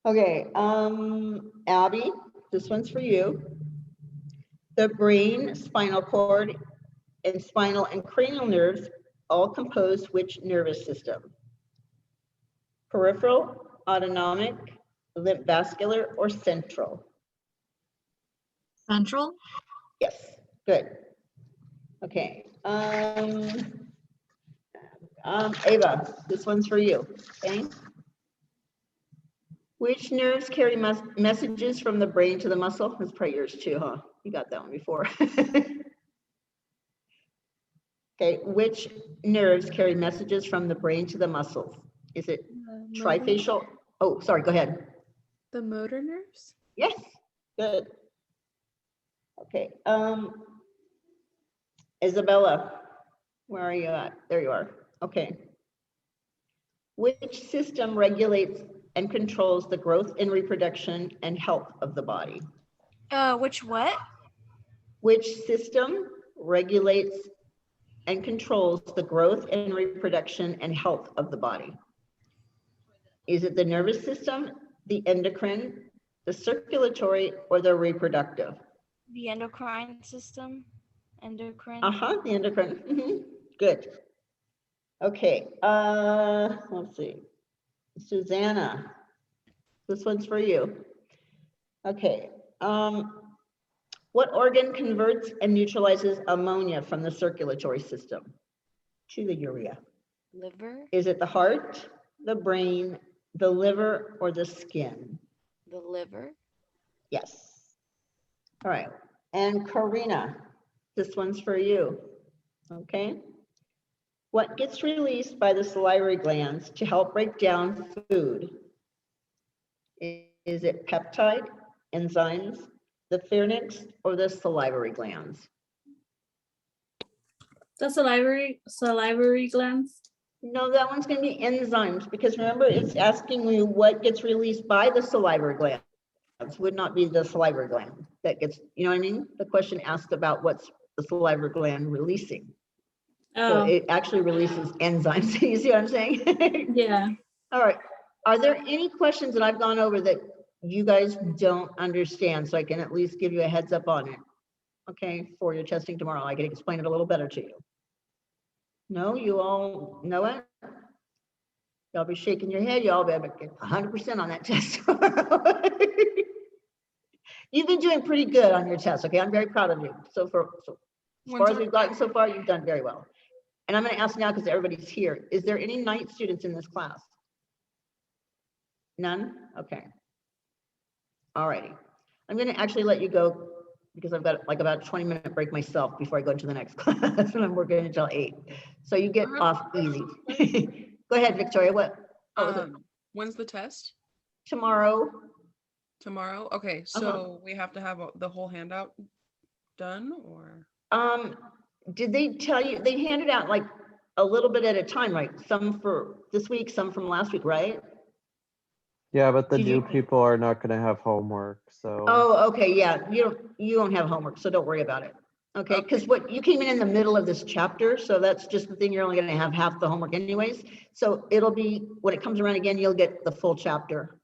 A: Okay, Abby, this one's for you. The brain, spinal cord, and spinal and cranial nerves all compose which nervous system? Peripheral, autonomic, limb vascular, or central?
J: Central?
A: Yes, good. Okay. Ava, this one's for you. Okay. Which nerves carry messages from the brain to the muscle? That's probably yours too, huh? You got that one before. Okay, which nerves carry messages from the brain to the muscles? Is it trifacial? Oh, sorry, go ahead.
D: The motor nerves?
A: Yes, good. Okay, Isabella, where are you at? There you are. Okay. Which system regulates and controls the growth and reproduction and health of the body?
J: Which what?
A: Which system regulates and controls the growth and reproduction and health of the body? Is it the nervous system, the endocrine, the circulatory, or the reproductive?
J: The endocrine system. Endocrine.
A: The endocrine. Good. Okay, let's see. Susanna, this one's for you. Okay, what organ converts and neutralizes ammonia from the circulatory system to the urea?
B: Liver,
A: Is it the heart, the brain, the liver, or the skin?
B: the liver,
A: Yes. All right, and Karina, this one's for you. Okay. What gets released by the salivary glands to help break down food? Is it peptide, enzymes, the pharynx, or the salivary glands?
L: The salivary glands.
A: No, that one's going to be enzymes, because remember, it's asking you what gets released by the salivary glands. Would not be the salivary gland that gets, you know what I mean? The question asked about what's the salivary gland releasing. So it actually releases enzymes. You see what I'm saying?
L: Yeah.
A: All right. Are there any questions that I've gone over that you guys don't understand, so I can at least give you a heads up on it? Okay, for your testing tomorrow, I can explain it a little better to you. No, you all know it? Y'all be shaking your head. Y'all be 100% on that test tomorrow. You've been doing pretty good on your test. Okay, I'm very proud of you. So as far as we've gotten so far, you've done very well. And I'm going to ask now, because everybody's here, is there any night students in this class? None? Okay. All righty. I'm going to actually let you go because I've got like about a 20-minute break myself before I go into the next class, and I'm working until 8. So you get off easy. Go ahead, Victoria. What was it?
F: When's the test?
A: Tomorrow.
F: Tomorrow? Okay, so we have to have the whole handout done, or?
A: Did they tell you, they handed out like a little bit at a time, right? Some for this week, some from last week, right?
E: Yeah, but the
A: Did
E: new
A: you-
E: people are not going to have homework, so.
A: Oh, okay, yeah, you don't have homework, so don't worry about it. Okay, because what you came in the middle of this chapter, so that's just the thing, you're only gonna have half the homework anyways. So it'll be, when it comes around again, you'll get the full chapter.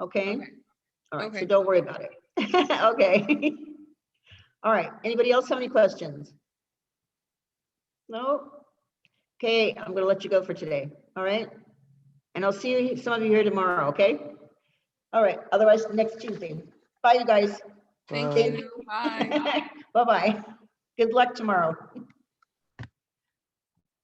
A: Okay?
F: Okay.
A: All right, so
F: Okay.
A: don't worry about it. Okay. All right, anybody else have any questions? No? Okay, I'm gonna let you go for today, all right? And I'll see you, some of you here tomorrow, okay? All right, otherwise next Tuesday. Bye, you guys.
F: Thank
E: Bye.
F: you. Bye.
A: Bye-bye. Good luck tomorrow.